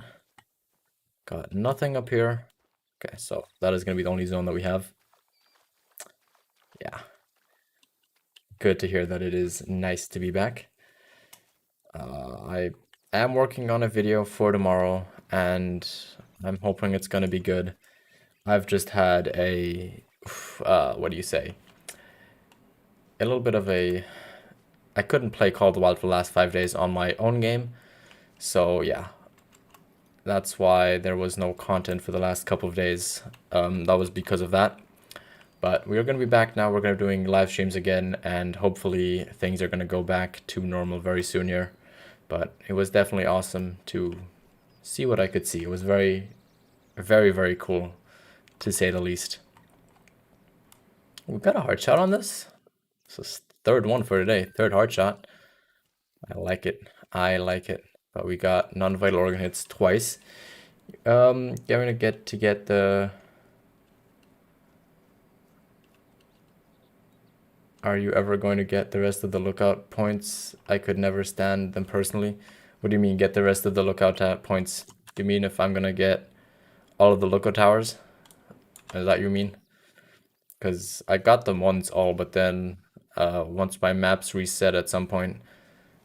S1: Got nothing up here. Okay, so that is going to be the only zone that we have. Yeah. Good to hear that it is nice to be back. I am working on a video for tomorrow, and I'm hoping it's going to be good. I've just had a, what do you say? A little bit of a, I couldn't play Call of the Wild for the last 5 days on my own game. So yeah, that's why there was no content for the last couple of days. That was because of that. But we're going to be back now. We're going to be doing live streams again, and hopefully things are going to go back to normal very soon here. But it was definitely awesome to see what I could see. It was very, very, very cool, to say the least. We got a hard shot on this. This is third one for today. Third hard shot. I like it. I like it. But we got non-vital organ hits twice. Going to get the... Are you ever going to get the rest of the lookout points? I could never stand them personally. What do you mean, get the rest of the lookout points? Do you mean if I'm going to get all of the lookout towers? Is that what you mean? Because I got them once all, but then once my maps reset at some point,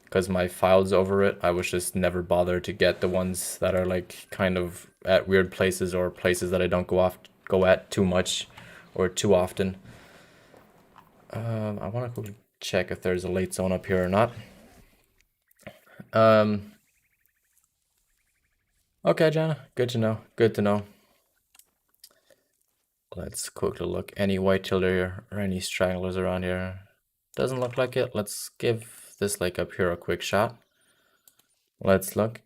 S1: because my file's over it, I was just never bothered to get the ones that are like kind of at weird places or places that I don't go at too much or too often. I want to quickly check if there's a late zone up here or not. Okay, Jana, good to know. Good to know. Let's quickly look. Any whitetail deer or any stragglers around here? Doesn't look like it. Let's give this lake up here a quick shot. Let's look.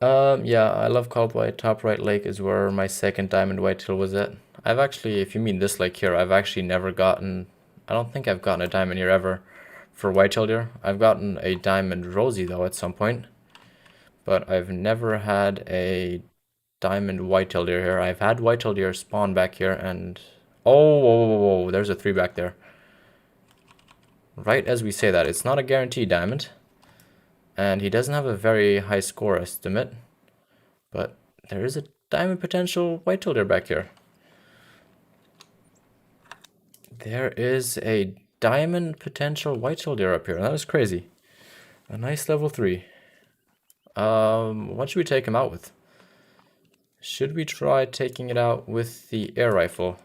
S1: Yeah, I love called white. Top right lake is where my second diamond whitetail was at. I've actually, if you mean this lake here, I've actually never gotten, I don't think I've gotten a diamond here ever for whitetail deer. I've gotten a diamond rosy though at some point, but I've never had a diamond whitetail deer here. I've had whitetail deer spawn back here and, oh, whoa, whoa, whoa, there's a 3 back there. Right as we say that, it's not a guaranteed diamond. And he doesn't have a very high score estimate, but there is a diamond potential whitetail deer back here. There is a diamond potential whitetail deer up here. That is crazy. A nice level 3. What should we take him out with? Should we try taking it out with the air rifle?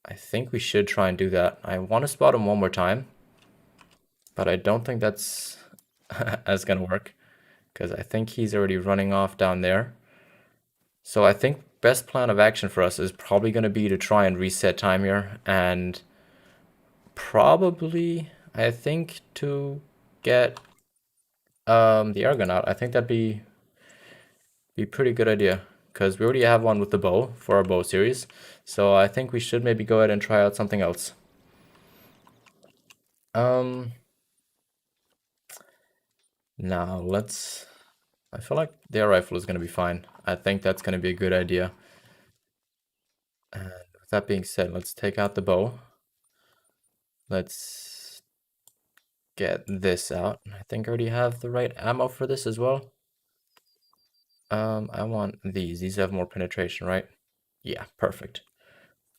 S1: I think we should try and do that. I want to spot him one more time, but I don't think that's gonna work, because I think he's already running off down there. So I think best plan of action for us is probably going to be to try and reset time here, and probably I think to get the air gun out. I think that'd be pretty good idea, because we already have one with the bow for our bow series. So I think we should maybe go ahead and try out something else. Now let's, I feel like the air rifle is going to be fine. I think that's going to be a good idea. And with that being said, let's take out the bow. Let's get this out. I think I already have the right ammo for this as well. I want these. These have more penetration, right? Yeah, perfect.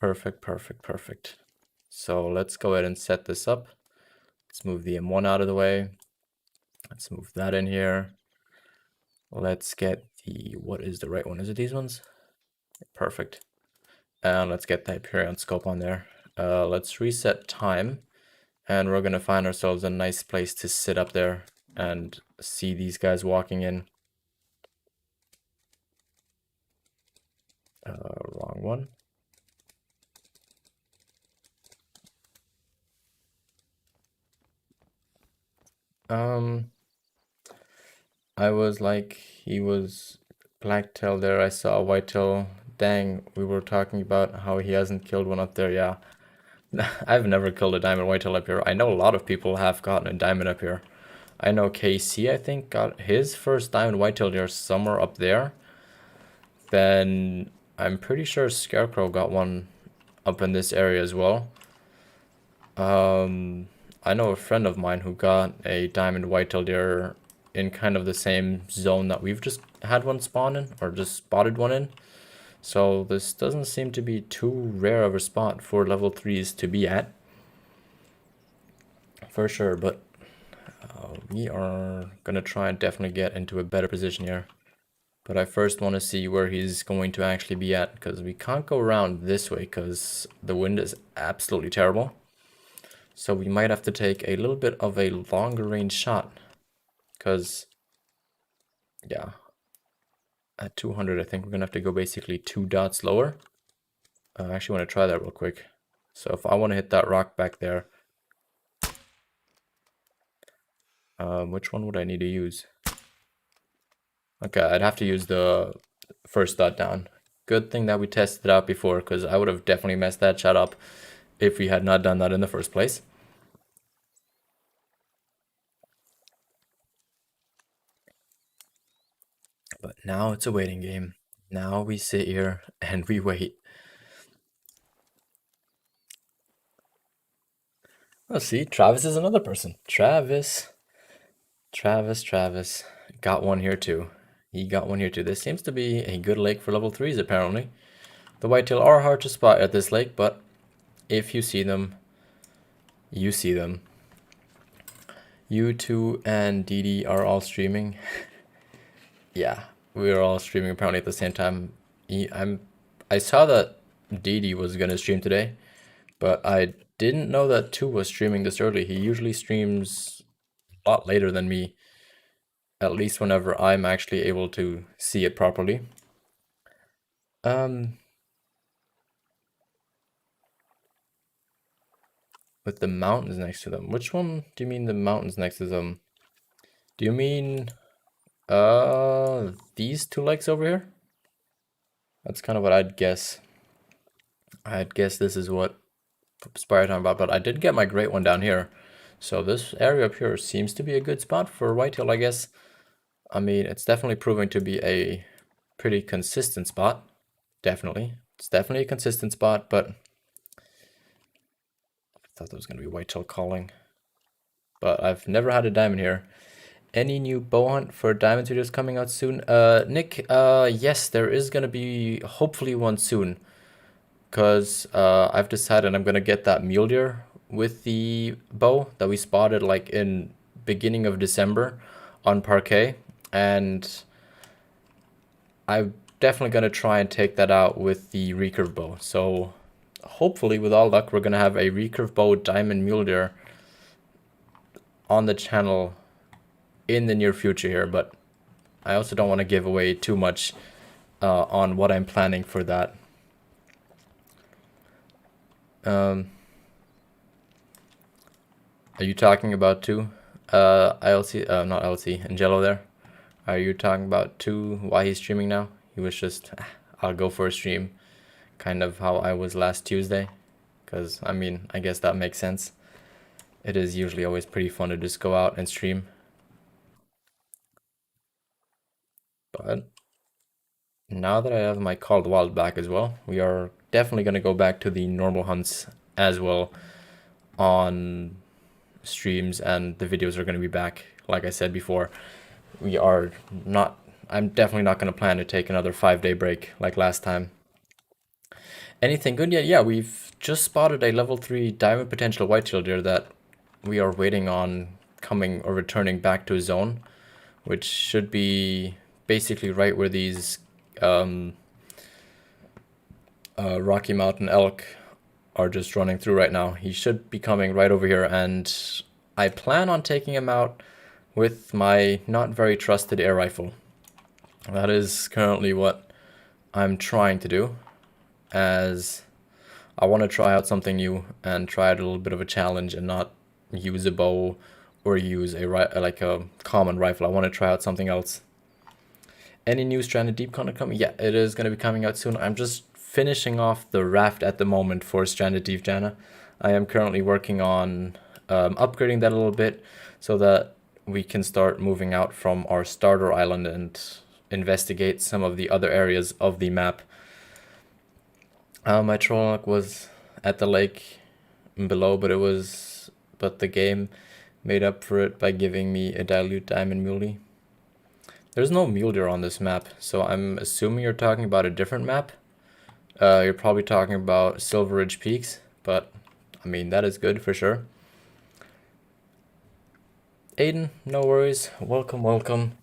S1: Perfect, perfect, perfect. So let's go ahead and set this up. Let's move the M1 out of the way. Let's move that in here. Let's get the, what is the right one? Is it these ones? Perfect. And let's get the Hyperion scope on there. Let's reset time. And we're going to find ourselves a nice place to sit up there and see these guys walking in. Wrong one. I was like, he was blacktail there. I saw a whitetail. Dang, we were talking about how he hasn't killed one up there. Yeah. I've never killed a diamond whitetail up here. I know a lot of people have gotten a diamond up here. I know KC, I think, got his first diamond whitetail deer somewhere up there. Then I'm pretty sure Scarecrow got one up in this area as well. I know a friend of mine who got a diamond whitetail deer in kind of the same zone that we've just had one spawn in, or just spotted one in. So this doesn't seem to be too rare of a spot for level 3s to be at. For sure, but we are gonna try and definitely get into a better position here. But I first want to see where he's going to actually be at, because we can't go around this way because the wind is absolutely terrible. So we might have to take a little bit of a longer range shot, because yeah, at 200 I think we're gonna have to go basically 2 dots lower. I actually want to try that real quick. So if I want to hit that rock back there, which one would I need to use? Okay, I'd have to use the first dot down. Good thing that we tested it out before, because I would have definitely messed that shot up if we had not done that in the first place. But now it's a waiting game. Now we sit here and we wait. Oh, see, Travis is another person. Travis. Got one here too. He got one here too. This seems to be a good lake for level 3s apparently. The whitetail are hard to spot at this lake, but if you see them, you see them. You two and Didi are all streaming. Yeah, we are all streaming apparently at the same time. I saw that Didi was gonna stream today, but I didn't know that 2 was streaming this early. He usually streams a lot later than me, at least whenever I'm actually able to see it properly. Um, with the mountains next to them. Which one do you mean the mountains next to them? Do you mean these 2 lakes over here? That's kind of what I'd guess. I'd guess this is what Spire talking about, but I did get my great one down here. So this area up here seems to be a good spot for whitetail, I guess. I mean, it's definitely proving to be a pretty consistent spot. Definitely. It's definitely a consistent spot, but I thought there was going to be whitetail calling. But I've never had a diamond here. Any new bow hunt for diamond videos coming out soon? Nick, yes, there is going to be hopefully one soon. Because I've decided I'm going to get that mule deer with the bow that we spotted like in beginning of December on Parquet. And I'm definitely going to try and take that out with the recurve bow. So hopefully with all luck, we're going to have a recurve bow diamond mule deer on the channel in the near future here. But I also don't want to give away too much on what I'm planning for that. Are you talking about 2? ILC, not LC, Angelo there. Are you talking about 2, why he's streaming now? He was just, I'll go for a stream. Kind of how I was last Tuesday. Because, I mean, I guess that makes sense. It is usually always pretty fun to just go out and stream. But now that I have my Called Wild back as well, we are definitely going to go back to the normal hunts as well on streams, and the videos are going to be back. Like I said before, I'm definitely not going to plan to take another 5-day break like last time. Anything good yet? Yeah, we've just spotted a level 3 diamond potential whitetail deer that we are waiting on coming or returning back to a zone, which should be basically right where these Rocky Mountain elk are just running through right now. He should be coming right over here, and I plan on taking him out with my not very trusted air rifle. That is currently what I'm trying to do, as I want to try out something new and try out a little bit of a challenge and not use a bow or use like a common rifle. I want to try out something else. Any new Stranded Deep content coming? Yeah, it is going to be coming out soon. I'm just finishing off the raft at the moment for Stranded Deep, Jana. I am currently working on upgrading that a little bit so that we can start moving out from our starter island and investigate some of the other areas of the map. My Trolloc was at the lake below, but the game made up for it by giving me a dilute diamond muley. There's no mule deer on this map, so I'm assuming you're talking about a different map. You're probably talking about Silver Ridge Peaks, but I mean, that is good for sure. Aiden, no worries. Welcome, welcome.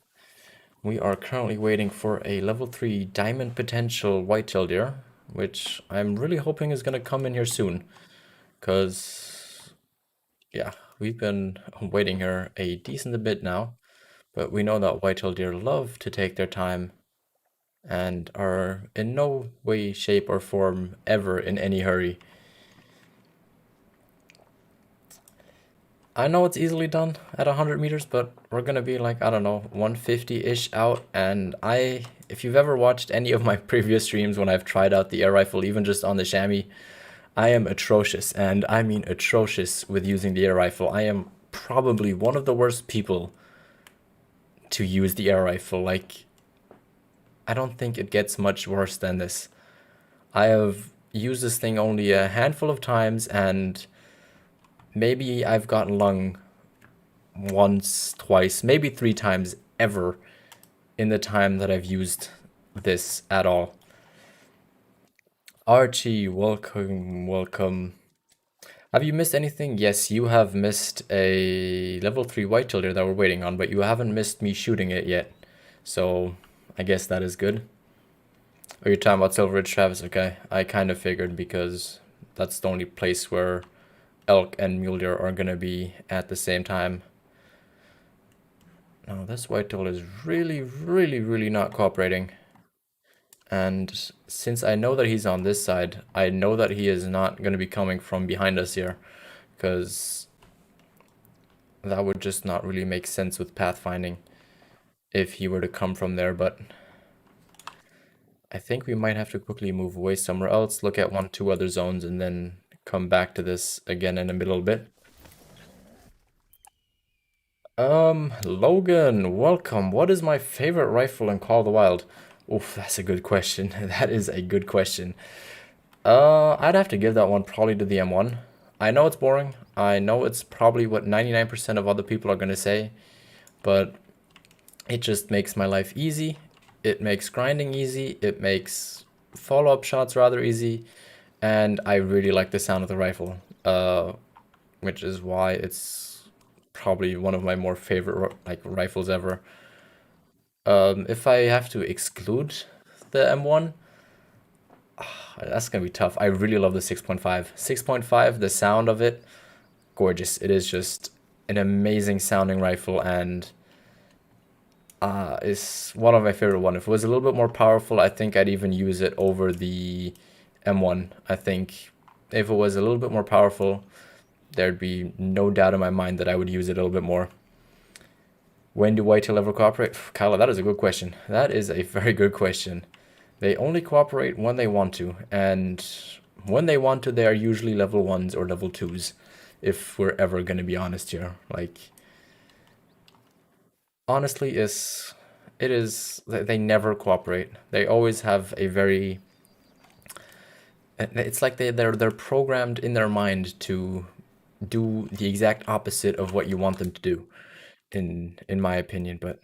S1: We are currently waiting for a level 3 diamond potential whitetail deer, which I'm really hoping is going to come in here soon. Because, yeah, we've been waiting here a decent bit now. But we know that whitetail deer love to take their time and are in no way, shape, or form ever in any hurry. I know it's easily done at 100 meters, but we're gonna be like, I don't know, 150-ish out. And if you've ever watched any of my previous streams when I've tried out the air rifle, even just on the chamois, I am atrocious, and I mean atrocious with using the air rifle. I am probably one of the worst people to use the air rifle. Like, I don't think it gets much worse than this. I have used this thing only a handful of times, and maybe I've gotten lung once, twice, maybe three times ever in the time that I've used this at all. Archie, welcome, welcome. Have you missed anything? Yes, you have missed a level 3 whitetail deer that we're waiting on, but you haven't missed me shooting it yet. So I guess that is good. Oh, you're talking about Silver Ridge Travis, okay. I kind of figured because that's the only place where elk and mule deer are gonna be at the same time. No, this whitetail is really, really, really not cooperating. And since I know that he's on this side, I know that he is not gonna be coming from behind us here, because that would just not really make sense with pathfinding if he were to come from there. But I think we might have to quickly move away somewhere else, look at 1, 2 other zones, and then come back to this again in a little bit. Logan, welcome. What is my favorite rifle in Call of the Wild? Oof, that's a good question. That is a good question. I'd have to give that one probably to the M1. I know it's boring. I know it's probably what 99% of other people are gonna say, but it just makes my life easy. It makes grinding easy. It makes follow-up shots rather easy, and I really like the sound of the rifle, which is why it's probably one of my more favorite like rifles ever. If I have to exclude the M1, that's gonna be tough. I really love the 6.5. 6.5, the sound of it, gorgeous. It is just an amazing sounding rifle, and it's one of my favorite one. If it was a little bit more powerful, I think I'd even use it over the M1. I think if it was a little bit more powerful, there'd be no doubt in my mind that I would use it a little bit more. When do whitetail ever cooperate? Kyla, that is a good question. That is a very good question. They only cooperate when they want to, and when they want to, they are usually level 1s or level 2s, if we're ever going to be honest here. Like, honestly, they never cooperate. They always have a very, it's like they're programmed in their mind to do the exact opposite of what you want them to do, in my opinion. But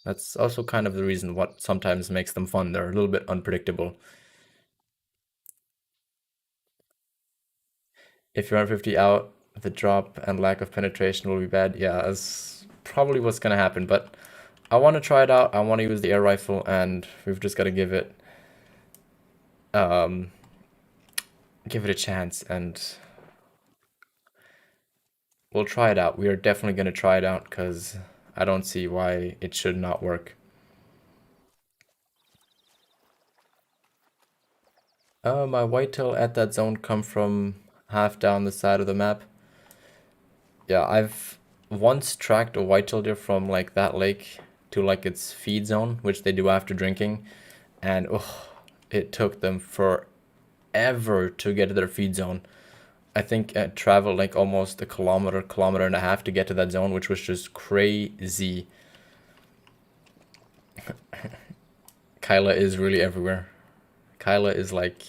S1: that's also kind of the reason what sometimes makes them fun. They're a little bit unpredictable. If you're 150 out, the drop and lack of penetration will be bad. Yeah, that's probably what's gonna happen. But I want to try it out. I want to use the air rifle, and we've just got to um, give it a chance, and we'll try it out. We are definitely gonna try it out because I don't see why it should not work. My whitetail at that zone come from half down the side of the map. Yeah, I've once tracked a whitetail deer from like that lake to like its feed zone, which they do after drinking, and oh, it took them forever to get to their feed zone. I think I traveled like almost a kilometer, kilometer and a half to get to that zone, which was just crazy. Kyla is really everywhere. Kyla is like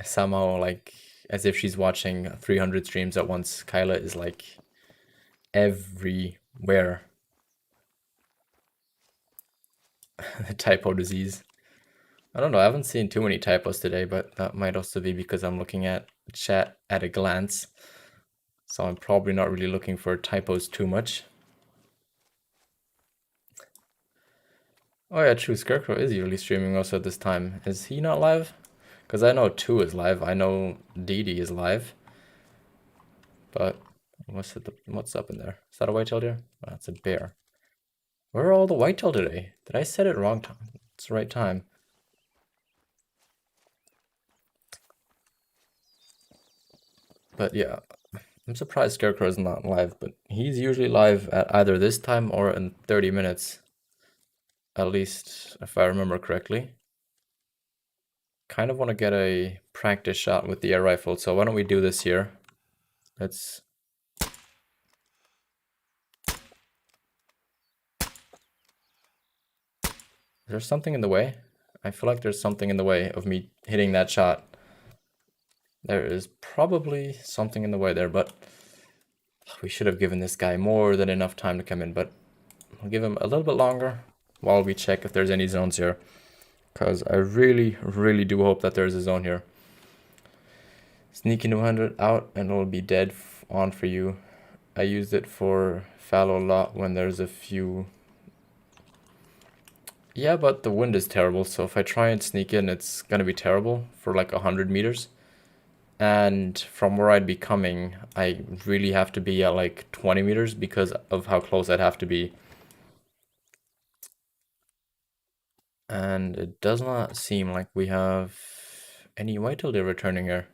S1: somehow like as if she's watching 300 streams at once. Kyla is like everywhere. The typo disease. I don't know. I haven't seen too many typos today, but that might also be because I'm looking at chat at a glance. So I'm probably not really looking for typos too much. Oh yeah, true. Scarecrow is usually streaming also at this time. Is he not live? Because I know 2 is live. I know Dee is live. But what's up in there? Is that a whitetail deer? Oh, that's a bear. Where are all the whitetail today? Did I set it wrong time? It's the right time. But yeah, I'm surprised Scarecrow is not live, but he's usually live at either this time or in 30 minutes. At least, if I remember correctly. Kind of want to get a practice shot with the air rifle, so why don't we do this here? Let's... Is there something in the way? I feel like there's something in the way of me hitting that shot. There is probably something in the way there, but we should have given this guy more than enough time to come in, but I'll give him a little bit longer while we check if there's any zones here. Because I really, really do hope that there's a zone here. Sneaking 200 out and it'll be dead on for you. I used it for fallow a lot when there's a few... Yeah, but the wind is terrible, so if I try and sneak in, it's gonna be terrible for like 100 meters. And from where I'd be coming, I really have to be at like 20 meters because of how close I'd have to be. And it does not seem like we have any whitetail deer returning here.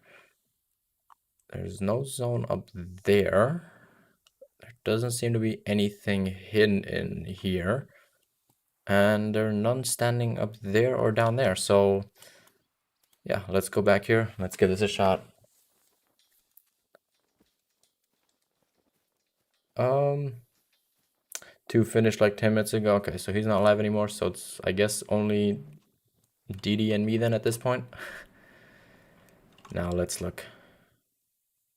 S1: There's no zone up there. There doesn't seem to be anything hidden in here. And there are none standing up there or down there. So yeah, let's go back here. Let's give this a shot. Two finished like 10 minutes ago. Okay, so he's not live anymore. So it's, I guess, only DD and me then at this point. Now let's look.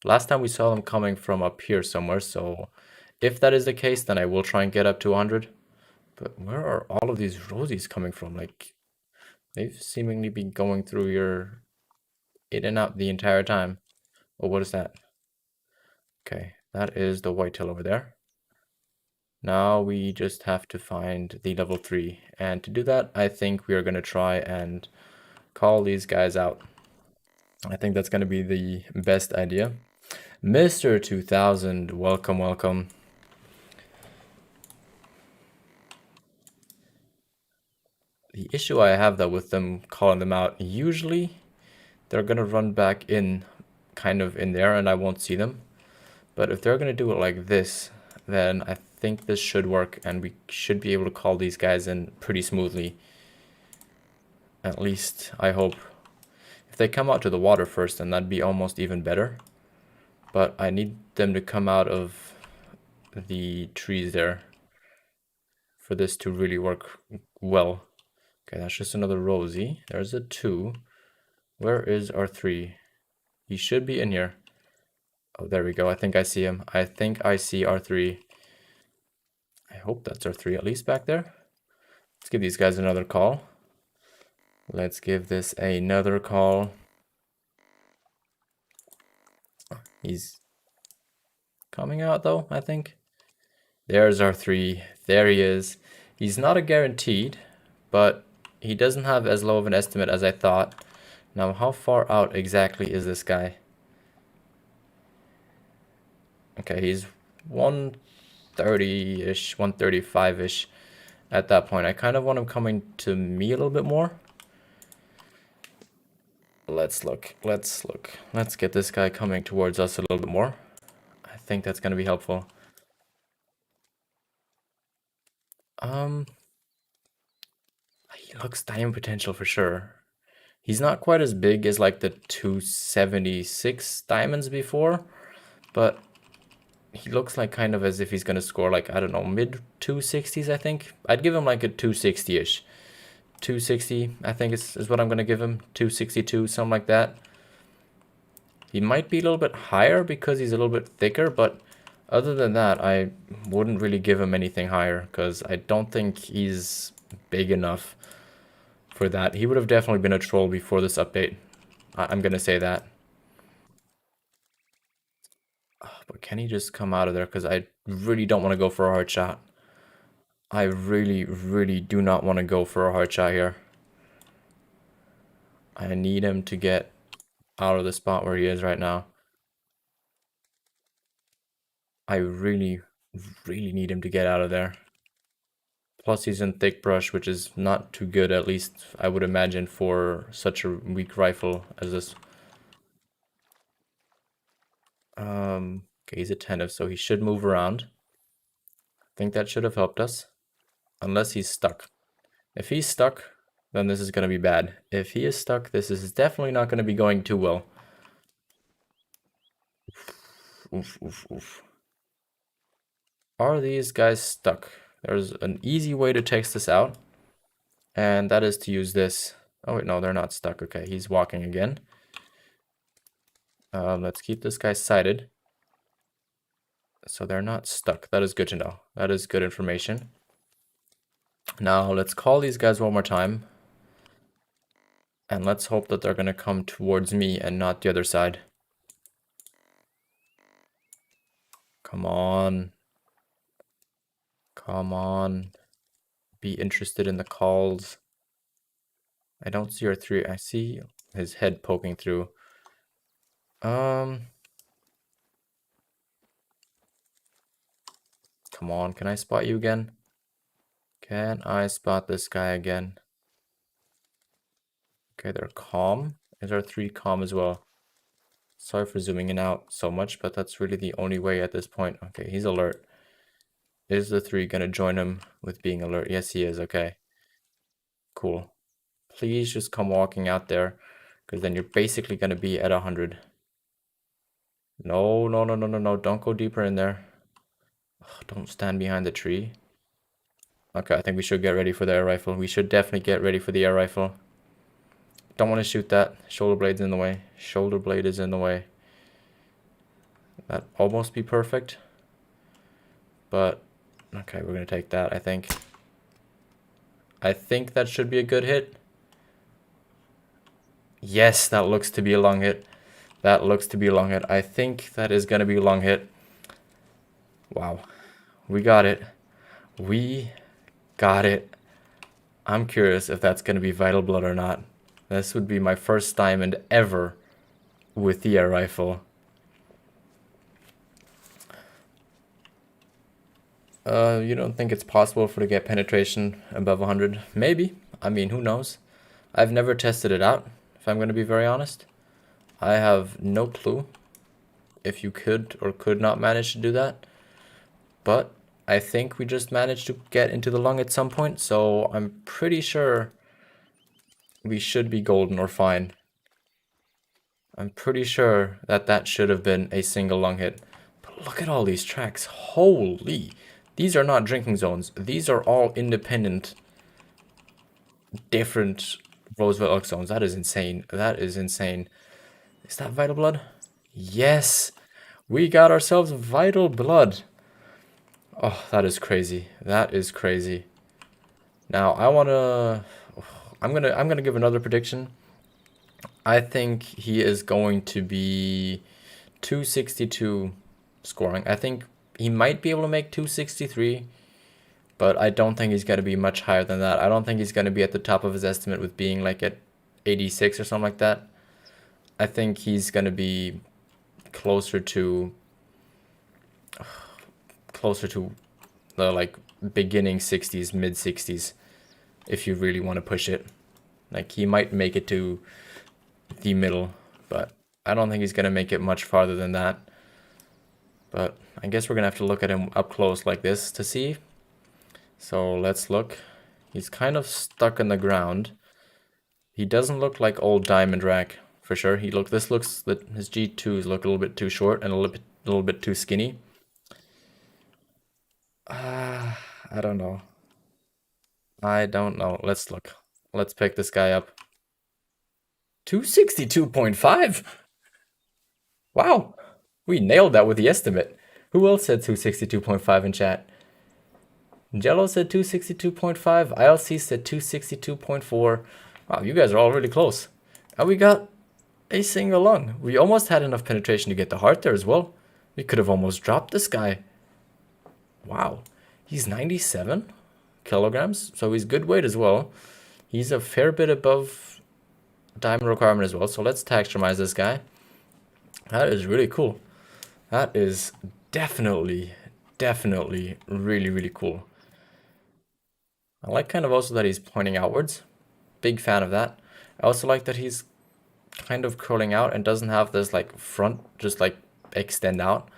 S1: Last time we saw them coming from up here somewhere. So if that is the case, then I will try and get up to 100. But where are all of these rosies coming from? Like, they've seemingly been going through your in and out the entire time. Oh, what is that? Okay, that is the whitetail over there. Now we just have to find the level 3. And to do that, I think we are going to try and call these guys out. I think that's going to be the best idea. Mr. 2000, welcome, welcome. The issue I have though with them calling them out, usually they're going to run back in kind of in there and I won't see them. But if they're going to do it like this, then I think this should work and we should be able to call these guys in pretty smoothly. At least I hope. If they come out to the water first, then that'd be almost even better. But I need them to come out of the trees there for this to really work well. Okay, that's just another Rosie. There's a 2. Where is our 3? He should be in here. Oh, there we go. I think I see him. I think I see our 3. I hope that's our 3 at least back there. Let's give these guys another call. Let's give this another call. He's coming out though, I think. There's our 3. There he is. He's not a guaranteed, but he doesn't have as low of an estimate as I thought. Now, how far out exactly is this guy? Okay, he's 130-ish, 135-ish at that point. I kind of want him coming to me a little bit more. Let's look. Let's get this guy coming towards us a little bit more. I think that's going to be helpful. He looks diamond potential for sure. He's not quite as big as like the 276 diamonds before, but he looks like kind of as if he's going to score like, I don't know, mid 260s, I think. I'd give him like a 260-ish. 260, I think is what I'm going to give him. 262, something like that. He might be a little bit higher because he's a little bit thicker, but other than that, I wouldn't really give him anything higher because I don't think he's big enough for that. He would have definitely been a troll before this update. I'm going to say that. But can he just come out of there? Because I really don't want to go for a hard shot. I really, really do not want to go for a hard shot here. I need him to get out of the spot where he is right now. I really, really need him to get out of there. Plus he's in thick brush, which is not too good, at least I would imagine, for such a weak rifle as this. Okay, he's attentive, so he should move around. I think that should have helped us. Unless he's stuck. If he's stuck, then this is going to be bad. If he is stuck, this is definitely not going to be going too well. Oof, oof, oof. Are these guys stuck? There's an easy way to test this out, and that is to use this. Oh wait, no, they're not stuck. Okay, he's walking again. Let's keep this guy sighted. So they're not stuck. That is good to know. That is good information. Now let's call these guys one more time. And let's hope that they're going to come towards me and not the other side. Come on. Come on. Be interested in the calls. I don't see our three. I see his head poking through. Come on, can I spot you again? Can I spot this guy again? Okay, they're calm. Is our three calm as well? Sorry for zooming in out so much, but that's really the only way at this point. Okay, he's alert. Is the three gonna join him with being alert? Yes, he is. Okay. Cool. Please just come walking out there, because then you're basically gonna be at 100. No, no, no, no, no, no. Don't go deeper in there. Ugh, don't stand behind the tree. Okay, I think we should get ready for the air rifle. We should definitely get ready for the air rifle. Don't want to shoot that. Shoulder blade's in the way. Shoulder blade is in the way. That almost be perfect. But, okay, we're going to take that, I think. I think that should be a good hit. Yes, that looks to be a long hit. That looks to be a long hit. I think that is going to be a long hit. Wow. We got it. We got it. I'm curious if that's going to be Vital Blood or not. This would be my first diamond ever with the air rifle. You don't think it's possible for to get penetration above 100? Maybe. I mean, who knows? I've never tested it out, if I'm going to be very honest. I have no clue if you could or could not manage to do that. But I think we just managed to get into the lung at some point, so I'm pretty sure we should be golden or fine. I'm pretty sure that that should have been a single lung hit. But look at all these tracks. Holy. These are not drinking zones. These are all independent, different Roseville elk zones. That is insane. That is insane. Is that Vital Blood? Yes. We got ourselves Vital Blood. Oh, that is crazy. That is crazy. Now, I'm gonna give another prediction. I think he is going to be 262 scoring. I think he might be able to make 263, but I don't think he's going to be much higher than that. I don't think he's going to be at the top of his estimate with being like at 86 or something like that. I think he's going to be closer to the like beginning 60s, mid 60s, if you really want to push it. Like he might make it to the middle, but I don't think he's going to make it much farther than that. But I guess we're going to have to look at him up close like this to see. So let's look. He's kind of stuck in the ground. He doesn't look like old Diamond Rack for sure. His G2s look a little bit too short and a little bit too skinny. I don't know. I don't know. Let's look. Let's pick this guy up. 262.5? Wow. We nailed that with the estimate. Who else said 262.5 in chat? Jello said 262.5. ILC said 262.4. Wow, you guys are all really close. And we got a single lung. We almost had enough penetration to get the heart there as well. We could have almost dropped this guy. Wow. He's 97 kilograms, so he's good weight as well. He's a fair bit above diamond requirement as well. So let's taxonomize this guy. That is really cool. That is definitely really, really cool. I like kind of also that he's pointing outwards. Big fan of that. I also like that he's kind of curling out and doesn't have this like front just like extend out.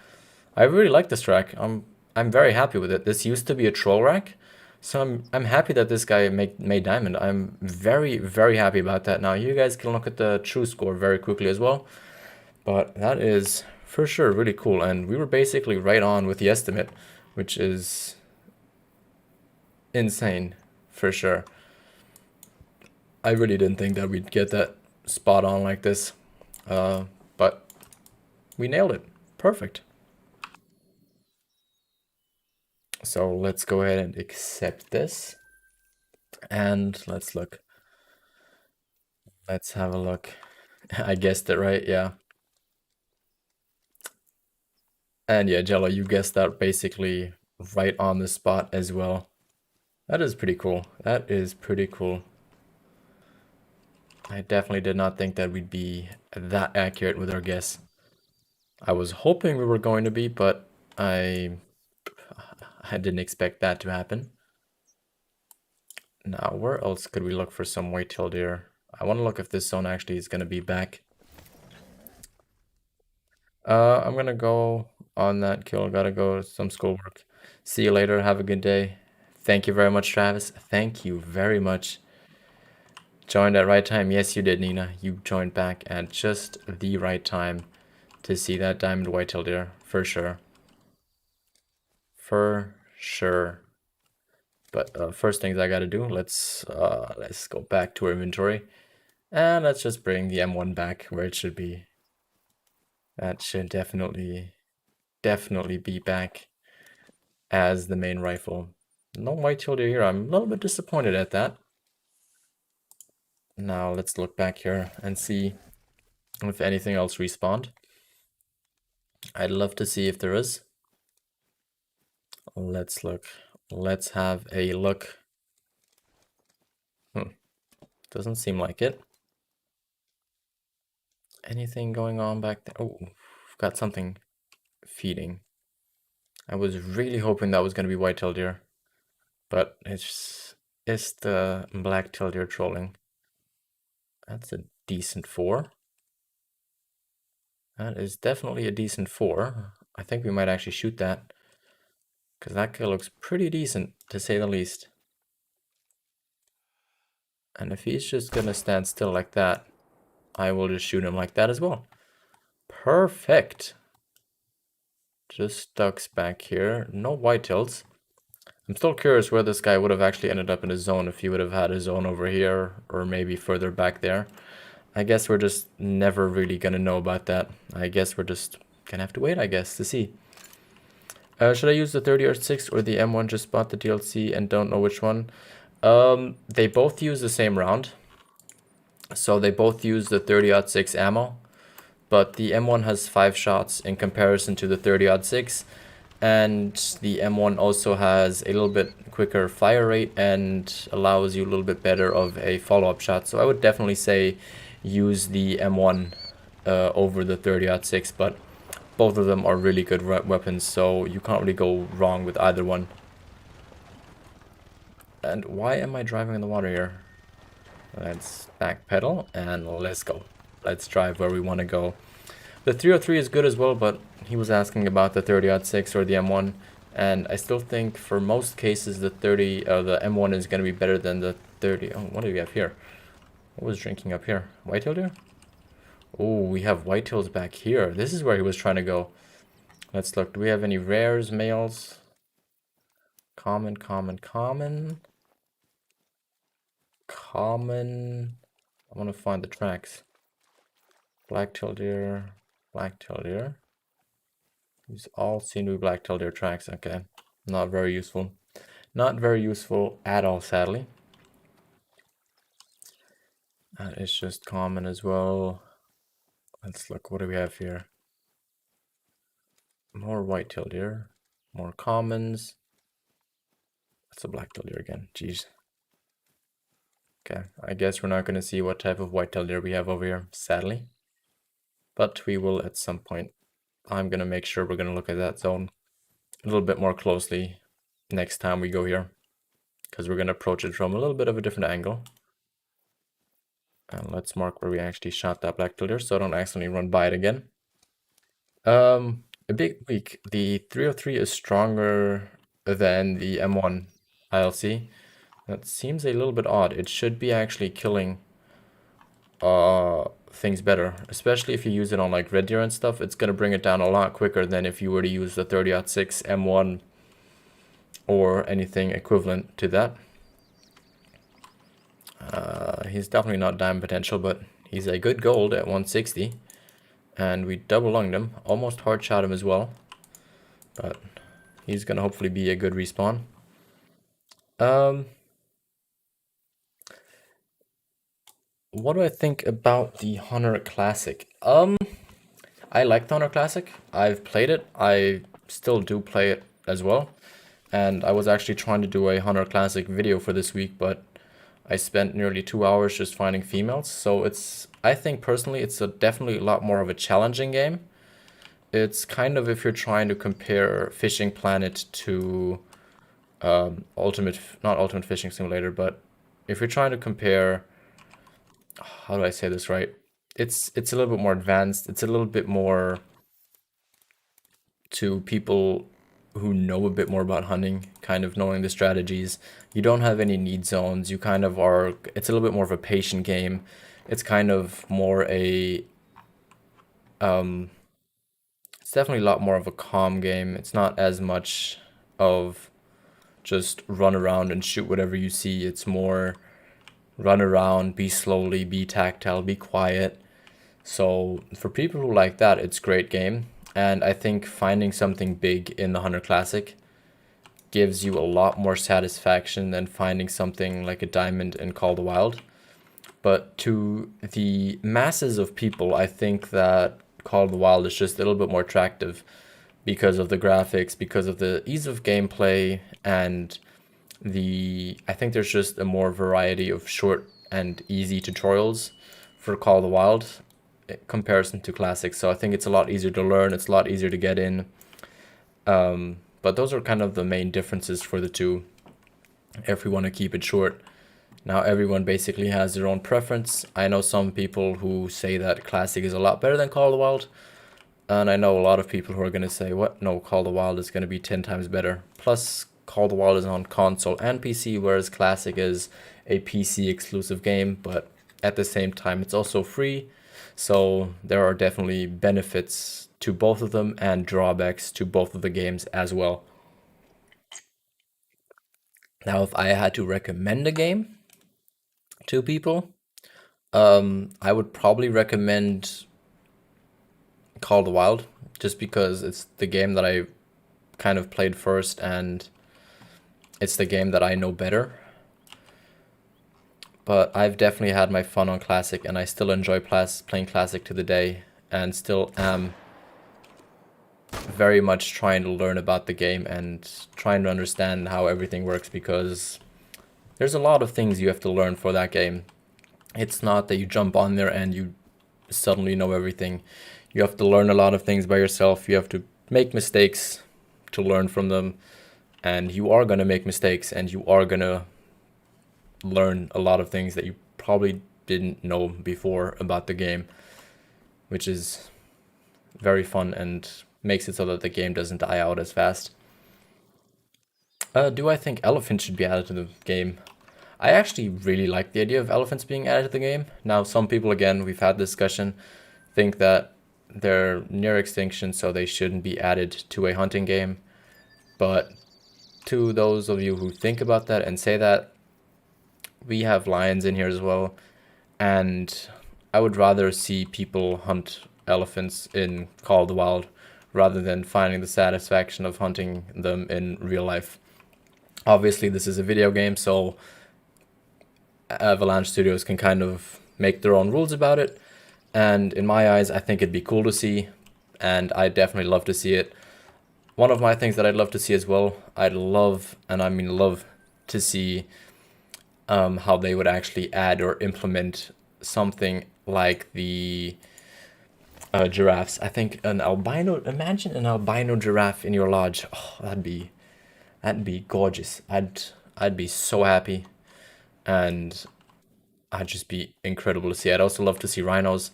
S1: I really like this track. I'm very happy with it. This used to be a troll rack, so I'm happy that this guy made diamond. I'm very happy about that. Now you guys can look at the true score very quickly as well, but that is for sure really cool. And we were basically right on with the estimate, which is insane for sure. I really didn't think that we'd get that spot on like this, but we nailed it. Perfect. So let's go ahead and accept this. And let's look. Let's have a look. I guessed it right, yeah. And yeah, Jello, you guessed that basically right on the spot as well. That is pretty cool. That is pretty cool. I definitely did not think that we'd be that accurate with our guess. I was hoping we were going to be, but I didn't expect that to happen. Now, where else could we look for some whitetail deer? I want to look if this zone actually is going to be back. I'm going to go on that kill. Gotta go some schoolwork. See you later. Have a good day. Thank you very much, Travis. Thank you very much. Joined at right time. Yes, you did, Nina. You joined back at just the right time to see that diamond whitetail deer. For sure. For sure. But first things I gotta do, let's go back to our inventory. And let's just bring the M1 back where it should be. That should definitely be back as the main rifle. No whitetail deer here. I'm a little bit disappointed at that. Now let's look back here and see if anything else respawned. I'd love to see if there is. Let's look. Let's have a look. Doesn't seem like it. Anything going on back there? Oh, we've got something feeding. I was really hoping that was going to be whitetail deer, but it's the black-tailed deer trolling. That's a decent 4. That is definitely a decent 4. I think we might actually shoot that, because that kill looks pretty decent, to say the least. And if he's just gonna stand still like that, I will just shoot him like that as well. Perfect. Just ducks back here. No whitetails. I'm still curious where this guy would have actually ended up in his zone if he would have had his zone over here or maybe further back there. I guess we're just never really gonna know about that. I guess we're just gonna have to wait, I guess, to see. Should I use the 30-06 or the M1? Just bought the DLC and don't know which one. They both use the same round. So they both use the 30-06 ammo. But the M1 has 5 shots in comparison to the 30-06. And the M1 also has a little bit quicker fire rate and allows you a little bit better of a follow-up shot. So I would definitely say use the M1 over the 30-06, but both of them are really good weapons, so you can't really go wrong with either one. And why am I driving in the water here? Let's backpedal and let's go. Let's drive where we want to go. The 303 is good as well, but he was asking about the 30-06 or the M1, and I still think for most cases the the M1 is going to be better than the 30. Oh, what do we have here? What was drinking up here? Whitetail deer? Oh, we have whitetails back here. This is where he was trying to go. Let's look. Do we have any rares, males? Common. I want to find the tracks. Black-tailed deer. These all seem to be black-tailed deer tracks. Okay. Not very useful. Not very useful at all, sadly. That is just common as well. Let's look. What do we have here? More white-tailed deer. More commons. That's a black-tailed deer again. Jeez. Okay, I guess we're not going to see what type of white-tailed deer we have over here, sadly. But we will at some point. I'm going to make sure we're going to look at that zone a little bit more closely next time we go here. because we're going to approach it from a little bit of a different angle. And let's mark where we actually shot that black-tailed deer so I don't accidentally run by it again. A bit weak. The 303 is stronger than the M1 ILC. That seems a little bit odd. It should be actually killing things better, especially if you use it on like red deer and stuff. It's gonna bring it down a lot quicker than if you were to use the 30-06 M1 or anything equivalent to that. He's definitely not diamond potential, but he's a good gold at 160. And we double lunged him, almost hard shot him as well. But he's gonna hopefully be a good respawn. What do I think about the Hunter Classic? I like the Hunter Classic. I've played it. I still do play it as well. And I was actually trying to do a Hunter Classic video for this week, but I spent nearly 2 hours just finding females. So I think personally, it's definitely a lot more of a challenging game. It's kind of if you're trying to compare Fishing Planet to not Ultimate Fishing Simulator, but if you're trying to compare, how do I say this right? It's a little bit more advanced. It's a little bit more to people who know a bit more about hunting, kind of knowing the strategies. You don't have any need zones. You kind of are, it's a little bit more of a patient game. It's kind of more it's definitely a lot more of a calm game. It's not as much of just run around and shoot whatever you see. It's more run around, be slowly, be tactile, be quiet. So for people who like that, it's a great game. And I think finding something big in the Hunter Classic gives you a lot more satisfaction than finding something like a diamond in Call of the Wild. But to the masses of people, I think that Call of the Wild is just a little bit more attractive because of the graphics, because of the ease of gameplay, and I think there's just a more variety of short and easy tutorials for Call of the Wild in comparison to Classic. So I think it's a lot easier to learn, it's a lot easier to get in. But those are kind of the main differences for the two, if we want to keep it short. Now everyone basically has their own preference. I know some people who say that Classic is a lot better than Call of the Wild. And I know a lot of people who are going to say, what? No, Call of the Wild is going to be 10 times better. Plus, Call of the Wild is on console and PC, whereas Classic is a PC exclusive game. But at the same time, it's also free. So there are definitely benefits to both of them and drawbacks to both of the games as well. Now, if I had to recommend a game to people, I would probably recommend Call of the Wild, just because it's the game that I kind of played first and it's the game that I know better. But I've definitely had my fun on Classic, and I still enjoy playing Classic to the day, and still am very much trying to learn about the game and trying to understand how everything works, because there's a lot of things you have to learn for that game. It's not that you jump on there and you suddenly know everything. You have to learn a lot of things by yourself. You have to make mistakes to learn from them, and you are going to make mistakes, and you are going to learn a lot of things that you probably didn't know before about the game, which is very fun and makes it so that the game doesn't die out as fast. Do I think elephants should be added to the game? I actually really like the idea of elephants being added to the game. Now, some people, again, we've had this discussion, think that they're near extinction, so they shouldn't be added to a hunting game. But to those of you who think about that and say that, we have lions in here as well, and I would rather see people hunt elephants in Call of the Wild rather than finding the satisfaction of hunting them in real life. Obviously, this is a video game, so Avalanche Studios can kind of make their own rules about it, and in my eyes, I think it'd be cool to see, and I'd definitely love to see it. One of my things that I'd love to see as well, I'd love, and I mean love, to see how they would actually add or implement something like the giraffes. I think imagine an albino giraffe in your lodge. Oh, that'd be gorgeous. I'd be so happy, and I'd just be incredible to see. I'd also love to see rhinos.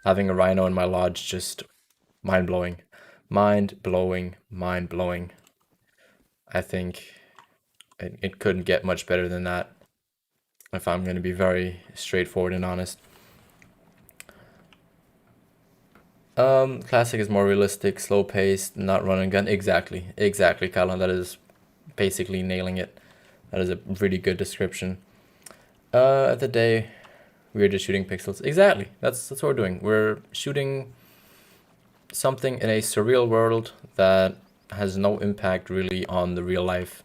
S1: Having a rhino in my lodge, just mind blowing. Mind blowing, mind blowing. I think it couldn't get much better than that, if I'm going to be very straightforward and honest. Classic is more realistic, slow paced, not run and gun. Exactly, exactly, Colin. That is basically nailing it. That is a really good description. At the day, we're just shooting pixels. Exactly. That's what we're doing. We're shooting something in a surreal world that has no impact really on the real life.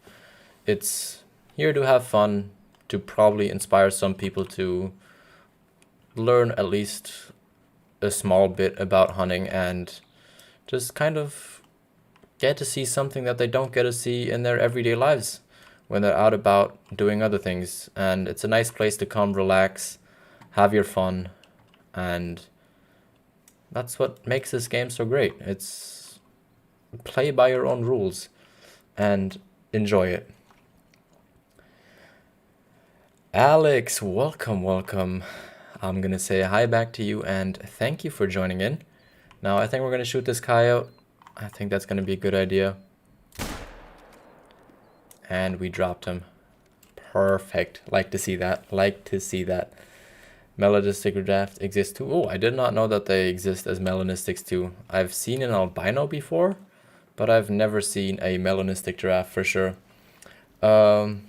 S1: It's here to have fun, to probably inspire some people to learn at least a small bit about hunting and just kind of get to see something that they don't get to see in their everyday lives when they're out about doing other things. And it's a nice place to come, relax, have your fun, and that's what makes this game so great. It's play by your own rules and enjoy it. Alex, welcome, welcome. I'm gonna say hi back to you and thank you for joining in. Now I think we're gonna shoot this coyote. I think that's gonna be a good idea. And we dropped him. Perfect. Like to see that. Like to see that. Melanistic draft exists too. Oh, I did not know that they exist as melanistics too. I've seen an albino before, but I've never seen a melanistic giraffe for sure. Call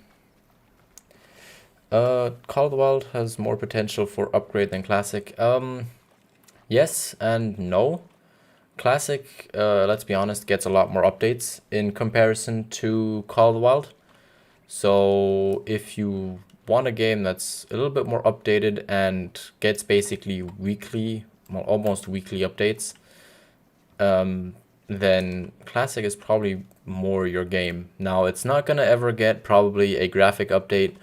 S1: of the Wild has more potential for upgrade than Classic. Yes and no. Classic, let's be honest, gets a lot more updates in comparison to Call of the Wild. So if you want a game that's a little bit more updated and gets basically weekly, well, almost weekly updates, then Classic is probably more your game. Now, it's not gonna ever get probably a graphic update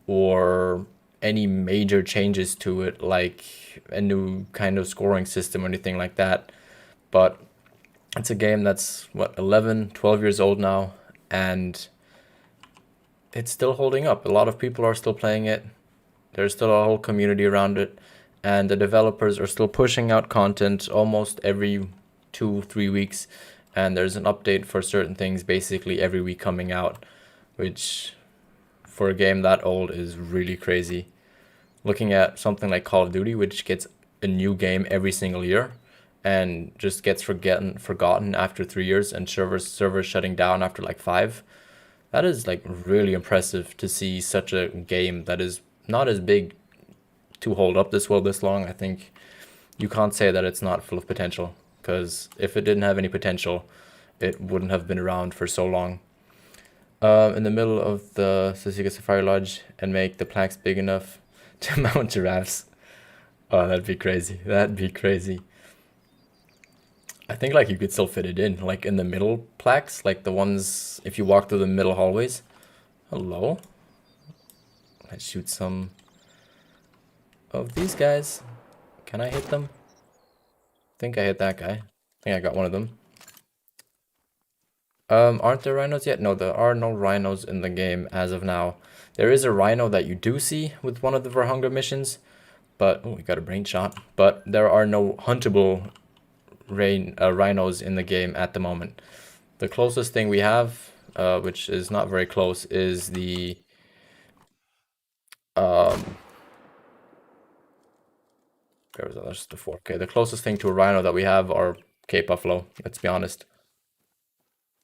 S1: or any major changes to it, like a new kind of scoring system or anything like that. But it's a game that's, what, 11, 12 years old now, and it's still holding up. A lot of people are still playing it. There's still a whole community around it, and the developers are still pushing out content almost every 2-3 weeks, and there's an update for certain things basically every week coming out, which for a game that old is really crazy. Looking at something like Call of Duty, which gets a new game every single year and just gets forgotten after 3 years, and servers shutting down after like 5. That is like really impressive to see such a game that is not as big to hold up this well this long. I think you can't say that it's not full of potential, because if it didn't have any potential, it wouldn't have been around for so long. In the middle of the Sasiga Safari Lodge and make the planks big enough to mount giraffes. Oh, that'd be crazy. That'd be crazy. I think like you could still fit it in, like in the middle plaques, like the ones if you walk through the middle hallways. Hello? Let's shoot some of these guys. Can I hit them? I think I hit that guy. I think I got one of them. Aren't there rhinos yet? No, there are no rhinos in the game as of now. There is a rhino that you do see with one of the Thehunter missions, but oh, we got a brain shot. But there are no huntable rhinos in the game at the moment. The closest thing we have, which is not very close, is the there's the 4K. The closest thing to a rhino that we have are Cape Buffalo. Let's be honest.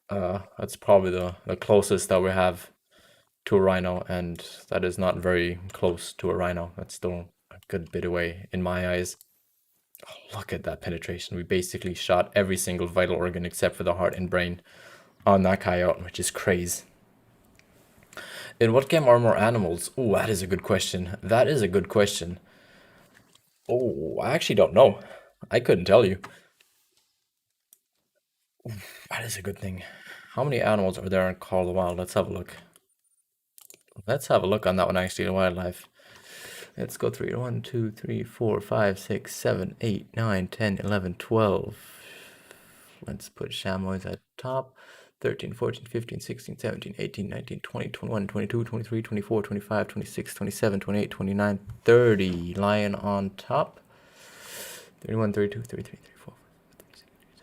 S1: That's probably the closest that we have to a rhino, and that is not very close to a rhino. That's still a good bit away in my eyes. Oh, look at that penetration. We basically shot every single vital organ except for the heart and brain on that coyote, which is crazy. In what game are more animals? Oh, that is a good question. That is a good question. Oh, I actually don't know. I couldn't tell you. That is a good thing. How many animals are there in Call of the Wild? Let's have a look. Let's have a look on that one actually in wildlife. Let's go through 1, 2, 3, 4, 5, 6, 7, 8, 9, 10, 11, 12. Let's put chamois at top. 13, 14, 15, 16, 17, 18, 19, 20, 21, 22, 23, 24, 25, 26, 27, 28, 29, 30. Lion on top. 31, 32, 33, 34,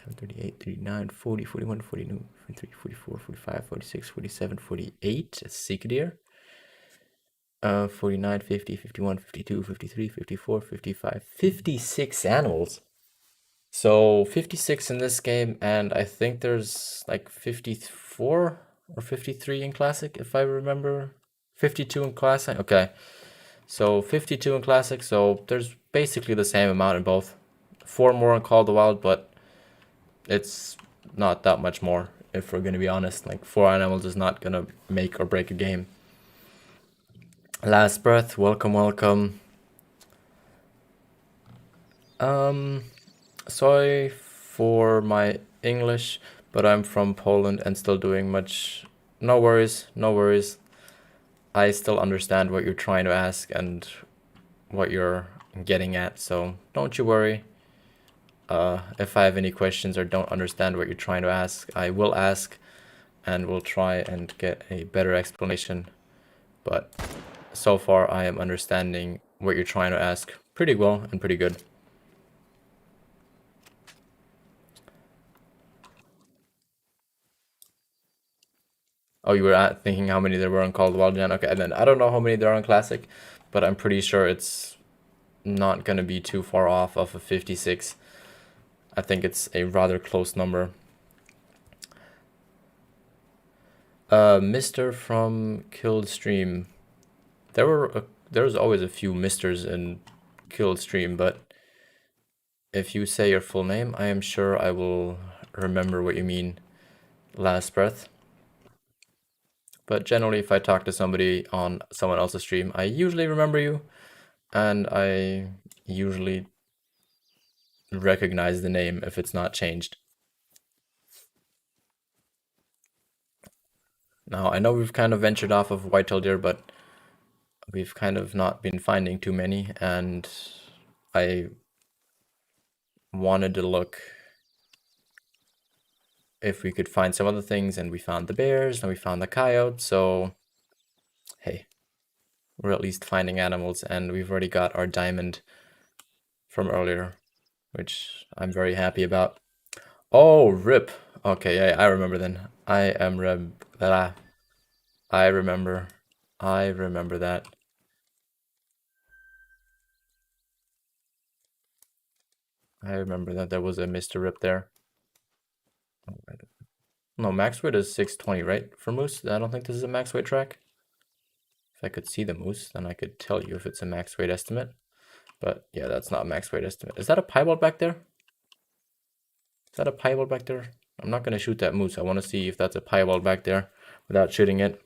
S1: 37, 38, 39, 40, 41, 42, 43, 44, 45, 46, 47, 48. A Seek Deer. 49, 50, 51, 52, 53, 54, 55, 56 animals. So 56 in this game, and I think there's like 54 or 53 in Classic, if I remember. 52 in Classic, okay. So 52 in Classic, so there's basically the same amount in both. 4 more in Call of the Wild, but it's not that much more, if we're gonna be honest. Like 4 animals is not gonna make or break a game. Last Breath, welcome, welcome. Sorry for my English, but I'm from Poland and still doing much. No worries, no worries. I still understand what you're trying to ask and what you're getting at, so don't you worry. If I have any questions or don't understand what you're trying to ask, I will ask and we'll try and get a better explanation. But so far, I am understanding what you're trying to ask pretty well and pretty good. Oh, you were thinking how many there were on Call of the Wild Gen? Okay, and then I don't know how many there are on Classic, but I'm pretty sure it's not going to be too far off of a 56. I think it's a rather close number. Mr. from Killed Stream. There's always a few Misters in Killed Stream, but if you say your full name, I am sure I will remember what you mean. Last Breath. But generally, if I talk to somebody on someone else's stream, I usually remember you, and I usually recognize the name if it's not changed. Now, I know we've kind of ventured off of Whitetail Deer, but we've kind of not been finding too many, and I wanted to look if we could find some other things, and we found the bears, and we found the coyote, so hey, we're at least finding animals, and we've already got our diamond from earlier, which I'm very happy about. Oh, rip. Okay, yeah, I remember then. I am reb. I remember. I remember that. I remember that there was a Mr. Rip there. No, max weight is 620, right? For moose? I don't think this is a max weight track. If I could see the moose, then I could tell you if it's a max weight estimate. But yeah, that's not a max weight estimate. Is that a piebald back there? Is that a piebald back there? I'm not going to shoot that moose. I want to see if that's a piebald back there without shooting it.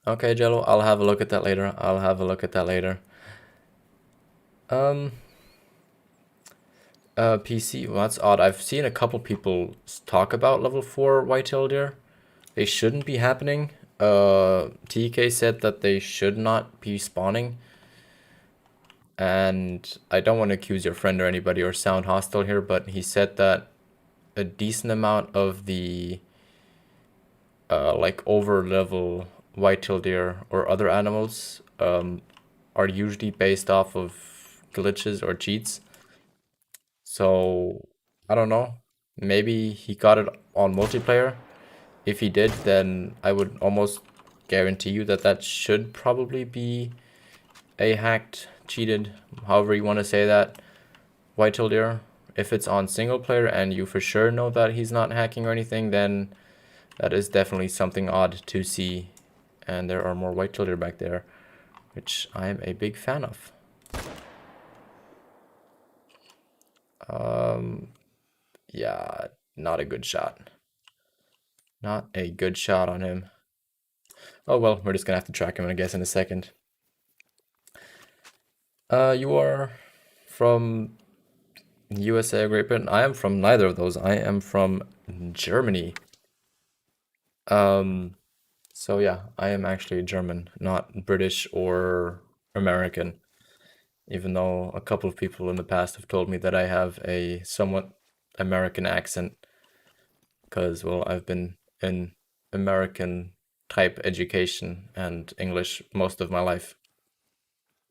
S1: Okay, Jello, I'll have a look at that later. I'll have a look at that later. PC, well, that's odd. I've seen a couple people talk about level 4 whitetail deer. They shouldn't be happening. TK said that they should not be spawning. And I don't want to accuse your friend or anybody or sound hostile here, but he said that a decent amount of the like over level whitetail deer or other animals are usually based off of glitches or cheats. So I don't know. Maybe he got it on multiplayer. If he did, then I would almost guarantee you that that should probably be a hacked, cheated, however you want to say that, whitetail deer. If it's on single player and you for sure know that he's not hacking or anything, then that is definitely something odd to see. And there are more whitetail deer back there, which I am a big fan of. Yeah, not a good shot. Not a good shot on him. Oh well, we're just gonna have to track him, I guess, in a second. You are from USA or Great Britain? I am from neither of those. I am from Germany. So yeah, I am actually German, not British or American. Even though a couple of people in the past have told me that I have a somewhat American accent because, well, I've been in American type education and English most of my life,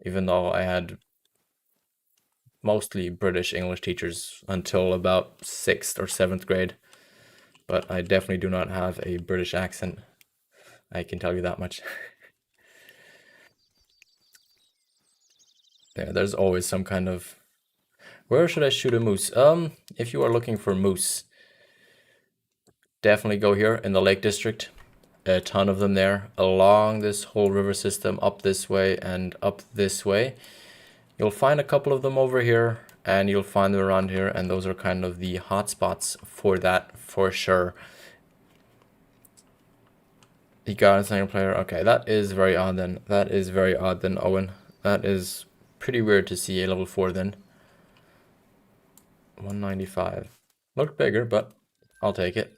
S1: even though I had mostly British English teachers until about 6th or 7th grade. But I definitely do not have a British accent. I can tell you that much. Yeah, there's always some kind of... Where should I shoot a moose? If you are looking for moose, definitely go here in the Lake District. A ton of them there, along this whole river system, up this way and up this way. You'll find a couple of them over here, and you'll find them around here, and those are kind of the hot spots for that, for sure. You got a single player. Okay, that is very odd then. That is very odd then, Owen. That is pretty weird to see a level 4 then. 195. Looked bigger, but I'll take it.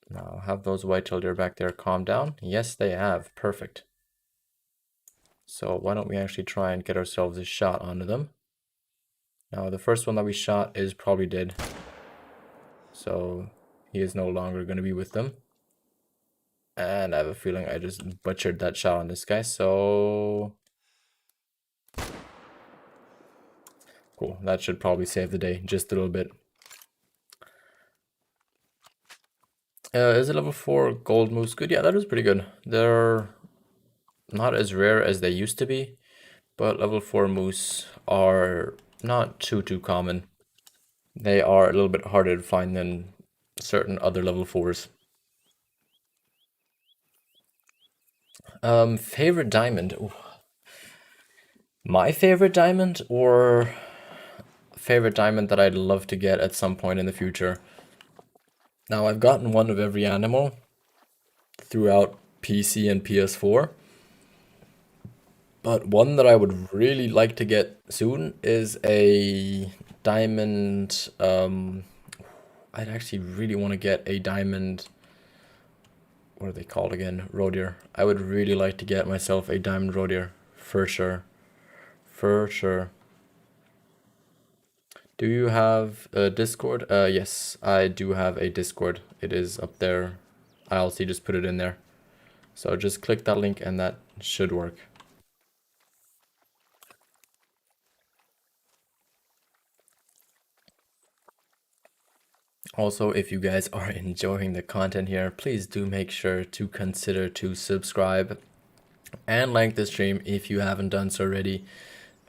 S1: Now, have those whitetail deer back there calm down? Yes, they have. Perfect. So why don't we actually try and get ourselves a shot onto them? Now, the first one that we shot is probably dead. So he is no longer going to be with them. And I have a feeling I just butchered that shot on this guy, so... Cool, that should probably save the day just a little bit. Is it level 4 gold moose good? Yeah, that is pretty good. They're not as rare as they used to be, but level 4 moose are not too common. They are a little bit harder to find than certain other level 4s. Favorite diamond? Ooh. My favorite diamond, or favorite diamond that I'd love to get at some point in the future? Now, I've gotten one of every animal throughout PC and PS4, but one that I would really like to get soon is a diamond. I'd actually really want to get a diamond. What are they called again? Roe deer. I would really like to get myself a diamond roe deer, for sure. For sure. Do you have a Discord? Yes, I do have a Discord. It is up there. I also just put it in there. So just click that link and that should work. Also, if you guys are enjoying the content here, please do make sure to consider to subscribe and like the stream if you haven't done so already,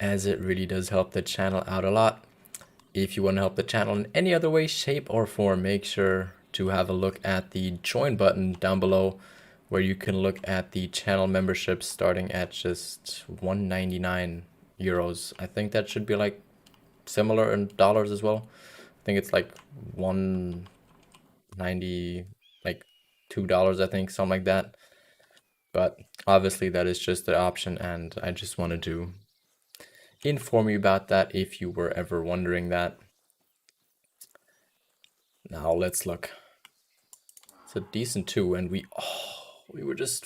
S1: as it really does help the channel out a lot. If you want to help the channel in any other way, shape, or form, make sure to have a look at the join button down below, where you can look at the channel memberships starting at just 199 euros. I think that should be like similar in dollars as well. I think it's like 190, like $2, I think, something like that. But obviously that is just the option, and I just wanted to inform you about that if you were ever wondering that. Now let's look. It's a decent 2, and we were just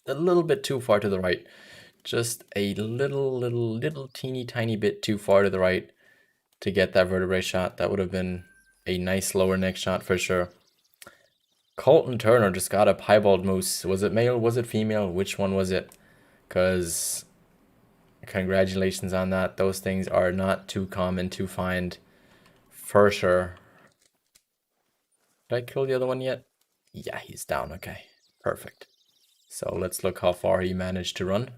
S1: a little bit too far to the right. Just a little teeny tiny bit too far to the right to get that vertebrae shot. That would have been a nice lower neck shot for sure. Colton Turner just got a piebald moose. Was it male? Was it female? Which one was it? Because congratulations on that. Those things are not too common to find for sure. Did I kill the other one yet? Yeah, he's down. Okay, perfect. So let's look how far he managed to run.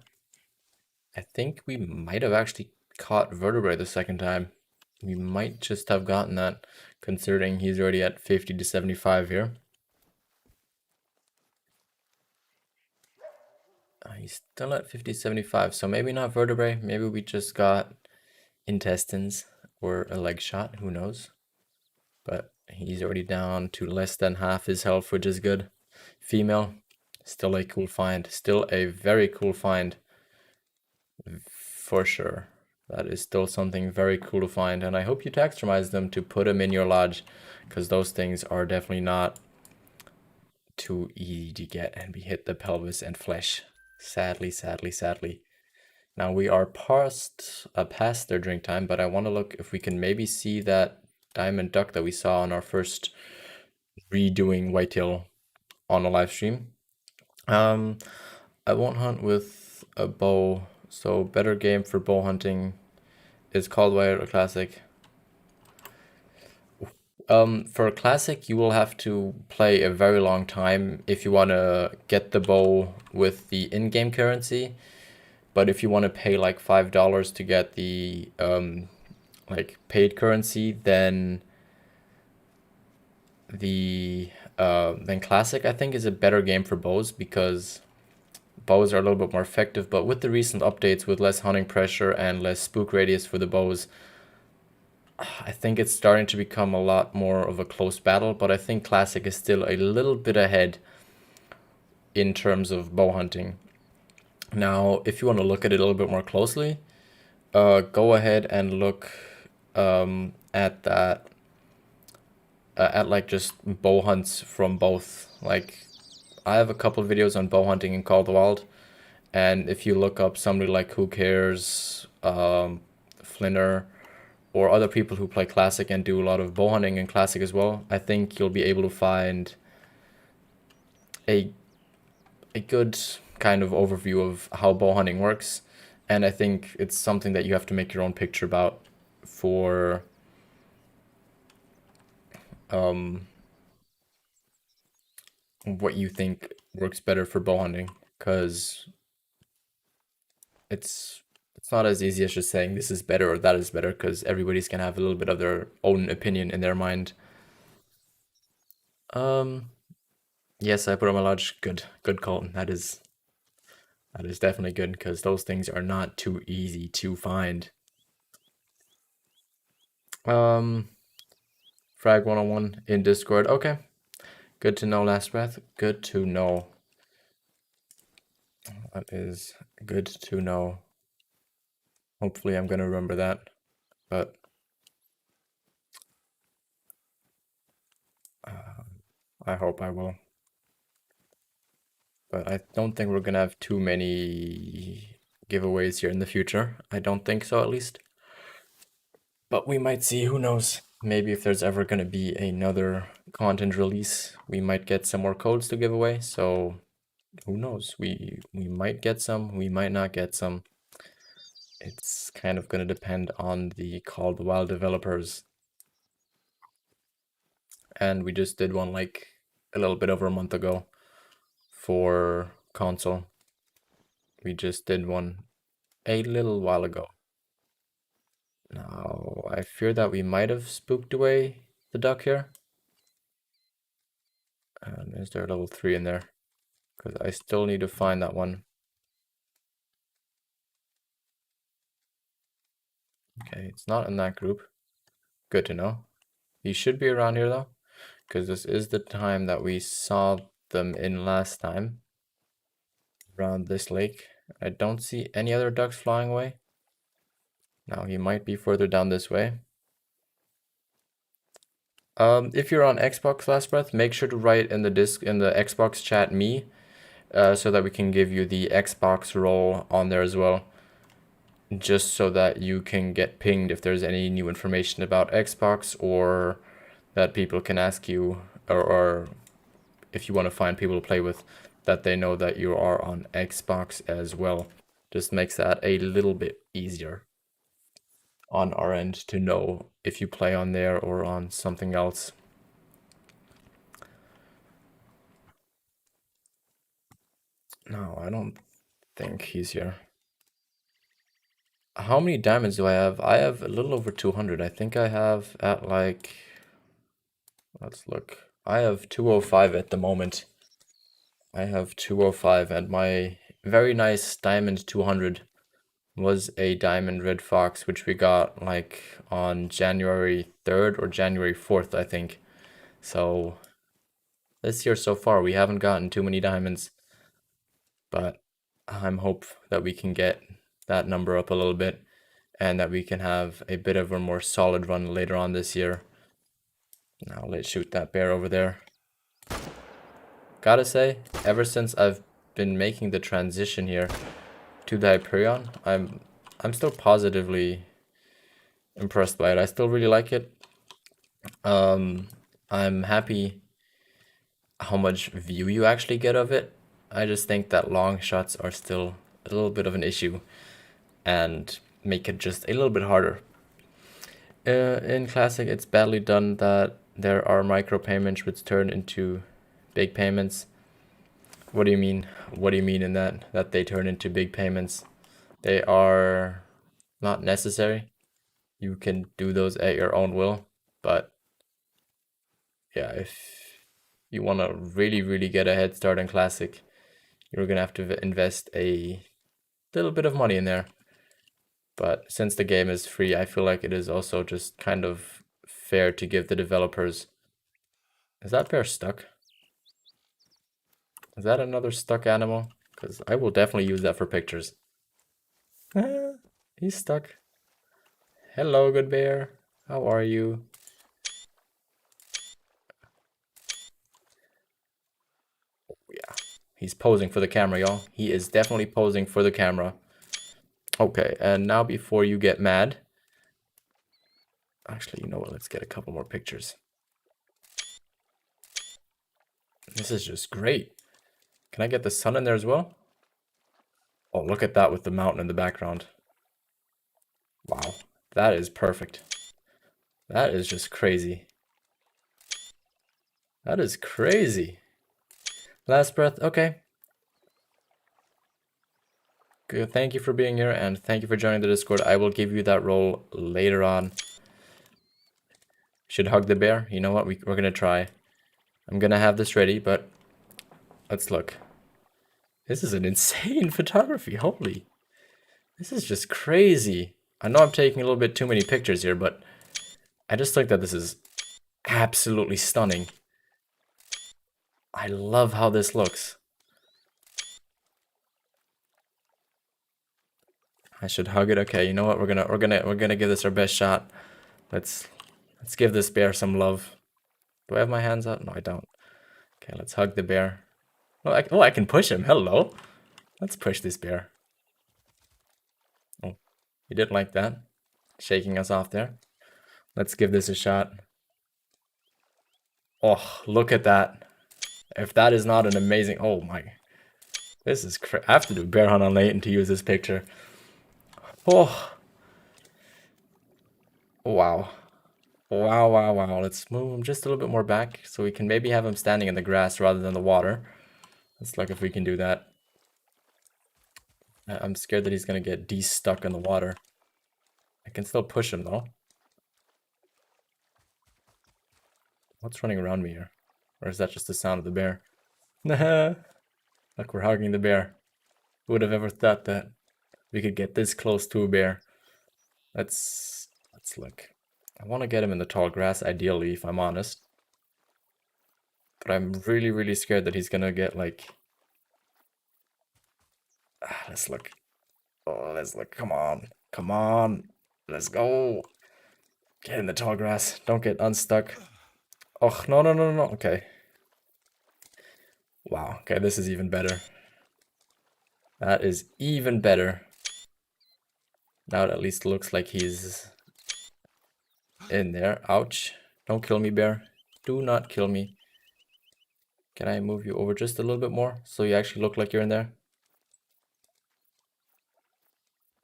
S1: I think we might have actually caught vertebrae the second time. We might just have gotten that, considering he's already at 50 to 75 here. He's still at 50, 75, so maybe not vertebrae. Maybe we just got intestines or a leg shot, who knows. But he's already down to less than half his health, which is good. Female, still a cool find. Still a very cool find, for sure. That is still something very cool to find, and I hope you taxidermize them to put them in your lodge, because those things are definitely not too easy to get, and we hit the pelvis and flesh. Sadly, sadly, sadly. Now we are past their drink time, but I want to look if we can maybe see that diamond duck that we saw on our first redoing whitetail on a live stream. I won't hunt with a bow, so better game for bow hunting is called White Classic. For a classic, you will have to play a very long time if you want to get the bow with the in-game currency. But if you want to pay like $5 to get the like paid currency, then classic I think is a better game for bows because bows are a little bit more effective. But with the recent updates, with less hunting pressure and less spook radius for the bows, I think it's starting to become a lot more of a close battle, but I think Classic is still a little bit ahead in terms of bow hunting. Now, if you want to look at it a little bit more closely, go ahead and look at that, at like just bow hunts from both. Like, I have a couple of videos on bow hunting in Call of the Wild, and if you look up somebody like Who Cares, Flinner, or other people who play Classic and do a lot of bow hunting in Classic as well, I think you'll be able to find a good kind of overview of how bow hunting works. And I think it's something that you have to make your own picture about for what you think works better for bow hunting, because it's it's not as easy as just saying this is better or that is better, because everybody's gonna have a little bit of their own opinion in their mind. Um, yes, I put on my lodge. Good, good, Colton. That is definitely good because those things are not too easy to find. Um, Frag 101 in Discord. Okay, good to know. Last breath. Good to know. That is good to know. Hopefully, I'm gonna remember that, but I hope I will. But I don't think we're gonna have too many giveaways here in the future. I don't think so, at least. But we might see, who knows? Maybe if there's ever gonna be another content release, we might get some more codes to give away. So who knows? We might get some, we might not get some. It's kind of gonna depend on the Call of the Wild developers. And we just did one like a little bit over a month ago for console. We just did one a little while ago. Now, I fear that we might have spooked away the duck here. And is there a level 3 in there? Because I still need to find that one. Okay, it's not in that group. Good to know. He should be around here though, because this is the time that we saw them in last time. Around this lake. I don't see any other ducks flying away. Now he might be further down this way. If you're on Xbox Last Breath, make sure to write in the Xbox chat me, so that we can give you the Xbox role on there as well. Just so that you can get pinged if there's any new information about Xbox, or that people can ask you, or if you want to find people to play with, that they know that you are on Xbox as well. Just makes that a little bit easier on our end to know if you play on there or on something else. No, I don't think he's here. How many diamonds do I have? I have a little over 200. I think I have at like, let's look. I have 205 at the moment. I have 205, and my very nice diamond 200 was a diamond red fox, which we got like on January 3rd or January 4th, I think. So this year so far, we haven't gotten too many diamonds, but I'm hope that we can get that number up a little bit and that we can have a bit of a more solid run later on this year. Now let's shoot that bear over there. Gotta say, ever since I've been making the transition here to the Hyperion. I'm still positively impressed by it. I still really like it. I'm happy how much view you actually get of it. I just think that long shots are still a little bit of an issue and make it just a little bit harder. In Classic, it's badly done that there are micro payments which turn into big payments. What do you mean? What do you mean in that they turn into big payments? They are not necessary. You can do those at your own will, but yeah, if you want to really get a head start in Classic, you're gonna have to invest a little bit of money in there. But since the game is free, I feel like it is also just kind of fair to give the developers. Is that bear stuck? Is that another stuck animal? Because I will definitely use that for pictures. He's stuck. Hello, good bear. How are you? Oh, yeah. He's posing for the camera, y'all. He is definitely posing for the camera. Okay, and now before you get mad... Actually, you know what? Let's get a couple more pictures. This is just great. Can I get the sun in there as well? Oh, look at that with the mountain in the background. Wow, that is perfect. That is just crazy. That is crazy. Last breath, okay. Good, thank you for being here and thank you for joining the Discord. I will give you that role later on. Should hug the bear? You know what? We're gonna try. I'm gonna have this ready, but let's look. This is an insane photography, holy. This is just crazy. I know I'm taking a little bit too many pictures here, but I just think that this is absolutely stunning. I love how this looks. I should hug it. Okay, you know what? We're gonna give this our best shot. Let's give this bear some love. Do I have my hands out? No, I don't. Okay, let's hug the bear. Oh, I can push him. Hello. Let's push this bear. Oh, he didn't like that. Shaking us off there. Let's give this a shot. Oh, look at that. If that is not an amazing... Oh my... This is I have to do bear hunt on Layton to use this picture. Oh. Wow. Wow. Let's move him just a little bit more back so we can maybe have him standing in the grass rather than the water. Let's look if we can do that. I'm scared that he's going to get de-stuck in the water. I can still push him though. What's running around me here? Or is that just the sound of the bear? Look, we're hugging the bear. Who would have ever thought that we could get this close to a bear? Let's look. I want to get him in the tall grass, ideally, if I'm honest. But I'm really scared that he's gonna get like... let's look. Oh, let's look. Come on. Let's go. Get in the tall grass. Don't get unstuck. Oh, no. Okay. Wow. Okay, this is even better. That is even better. Now it at least looks like he's in there. Ouch. Don't kill me, bear. Do not kill me. Can I move you over just a little bit more so you actually look like you're in there?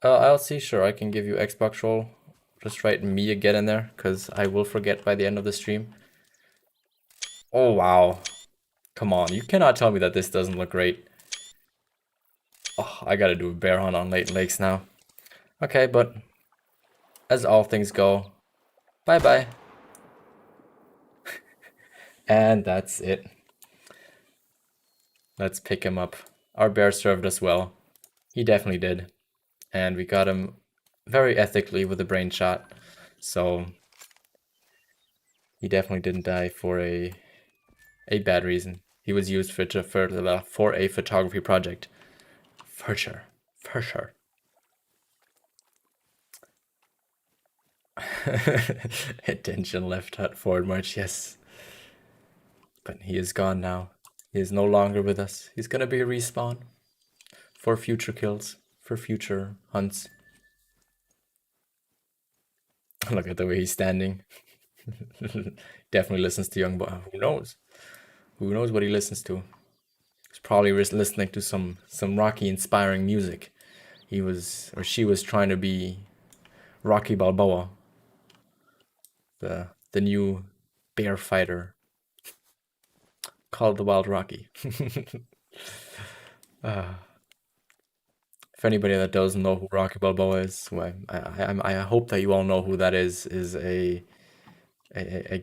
S1: I'll see. Sure, I can give you Xbox roll. Just write me again in there, because I will forget by the end of the stream. Oh, wow. Come on, you cannot tell me that this doesn't look great. Oh, I gotta do a bear hunt on Layton Lakes now. Okay, but as all things go, bye-bye. And that's it. Let's pick him up. Our bear served us well. He definitely did. And we got him very ethically with a brain shot. So he definitely didn't die for a bad reason. He was used for a photography project. For sure. Attention, left hut, forward march, yes. But he is gone now. He is no longer with us. He's gonna be a respawn for future kills. for future hunts. Look at the way he's standing. Definitely listens to Young Boy. Who knows? Who knows what he listens to? He's probably listening to some Rocky inspiring music. He was, or she was, trying to be Rocky Balboa, the new bear fighter called the Wild Rocky. If anybody that doesn't know who Rocky Balboa is, well, I hope that you all know who that is. Is a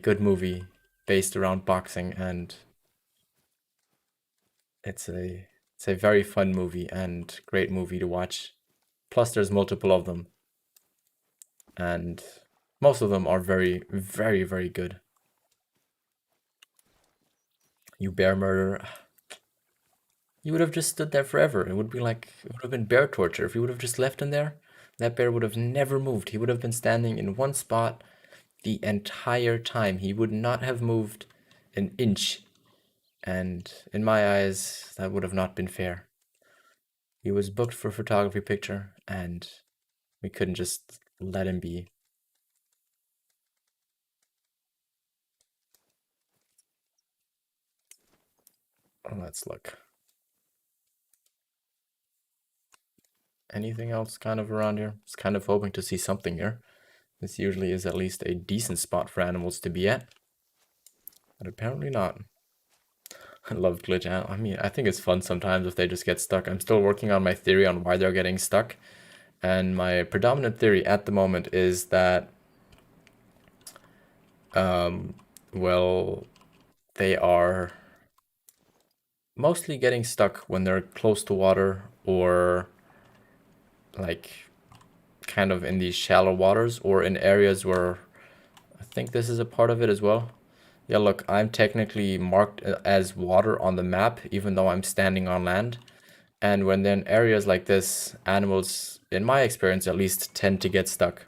S1: good movie based around boxing, and it's a very fun movie and great movie to watch. Plus, there's multiple of them, and most of them are very, very, very good. You bear murderer. You would have just stood there forever. It would have been bear torture. If you would have just left him there, that bear would have never moved. He would have been standing in one spot the entire time. He would not have moved an inch. And in my eyes, that would have not been fair. He was booked for a photography picture, and we couldn't just let him be. Let's look. Anything else kind of around here? I was kind of hoping to see something here. This usually is at least a decent spot for animals to be at. But apparently not. I love glitch animals. I mean, I think it's fun sometimes if they just get stuck. I'm still working on my theory on why they're getting stuck. And my predominant theory at the moment is that, well, they are mostly getting stuck when they're close to water or like kind of in these shallow waters or in areas where I think this is a part of it as well. Yeah, look, I'm technically marked as water on the map, even though I'm standing on land. And when they're in areas like this, animals, in my experience at least, tend to get stuck.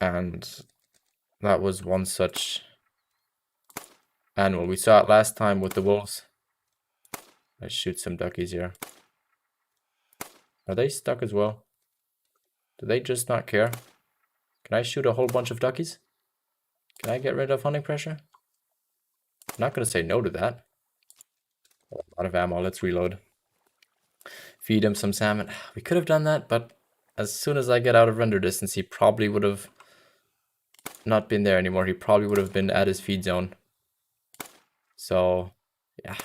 S1: And that was one such animal. We saw it last time with the wolves. Let's shoot some duckies here. Are they stuck as well? Do they just not care? Can I shoot a whole bunch of duckies? Can I get rid of hunting pressure? I'm not going to say no to that. A lot of ammo. Let's reload. Feed him some salmon. We could have done that, but as soon as I get out of render distance, he probably would have not been there anymore. He probably would have been at his feed zone. So, yeah.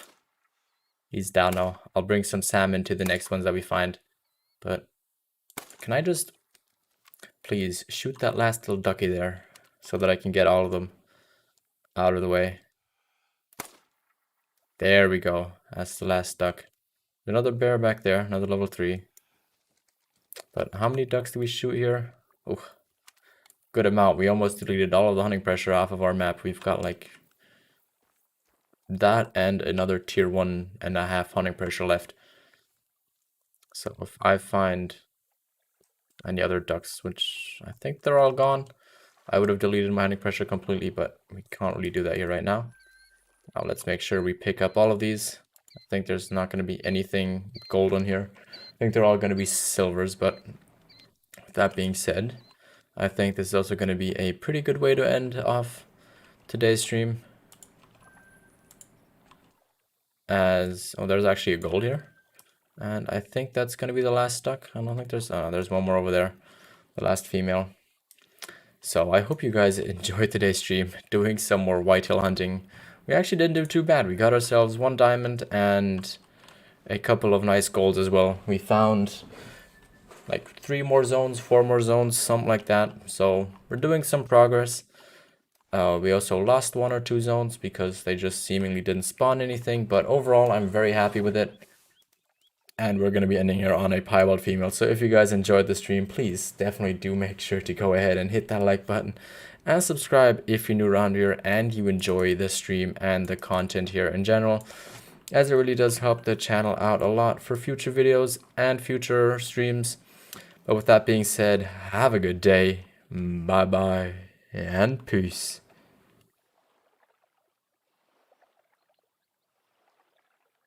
S1: He's down now. I'll bring some salmon to the next ones that we find. But can I just please shoot that last little ducky there so that I can get all of them out of the way? There we go. That's the last duck. Another bear back there, another level 3. But how many ducks do we shoot here? Oh, good amount. We almost deleted all of the hunting pressure off of our map. We've got like that and another tier 1.5 hunting pressure left. So if I find any other ducks, which I think they're all gone, I would have deleted my hunting pressure completely, but we can't really do that here right now. Now let's make sure we pick up all of these. I think there's not going to be anything gold on here. I think they're all going to be silvers, but with that being said, I think this is also going to be a pretty good way to end off today's stream. As, oh, there's actually a gold here. And I think that's going to be the last duck. I don't think there's, oh, there's one more over there. The last female. So I hope you guys enjoyed today's stream, doing some more whitetail hunting. We actually didn't do too bad. We got ourselves 1 diamond and a couple of nice golds as well. We found like 3 more zones, 4 more zones, something like that. So we're doing some progress. We also lost 1 or 2 zones because they just seemingly didn't spawn anything. But overall, I'm very happy with it. And we're going to be ending here on a piebald female. So if you guys enjoyed the stream, please definitely do make sure to go ahead and hit that like button. And subscribe if you're new around here and you enjoy the stream and the content here in general, as it really does help the channel out a lot for future videos and future streams. But with that being said, have a good day, bye bye, and peace.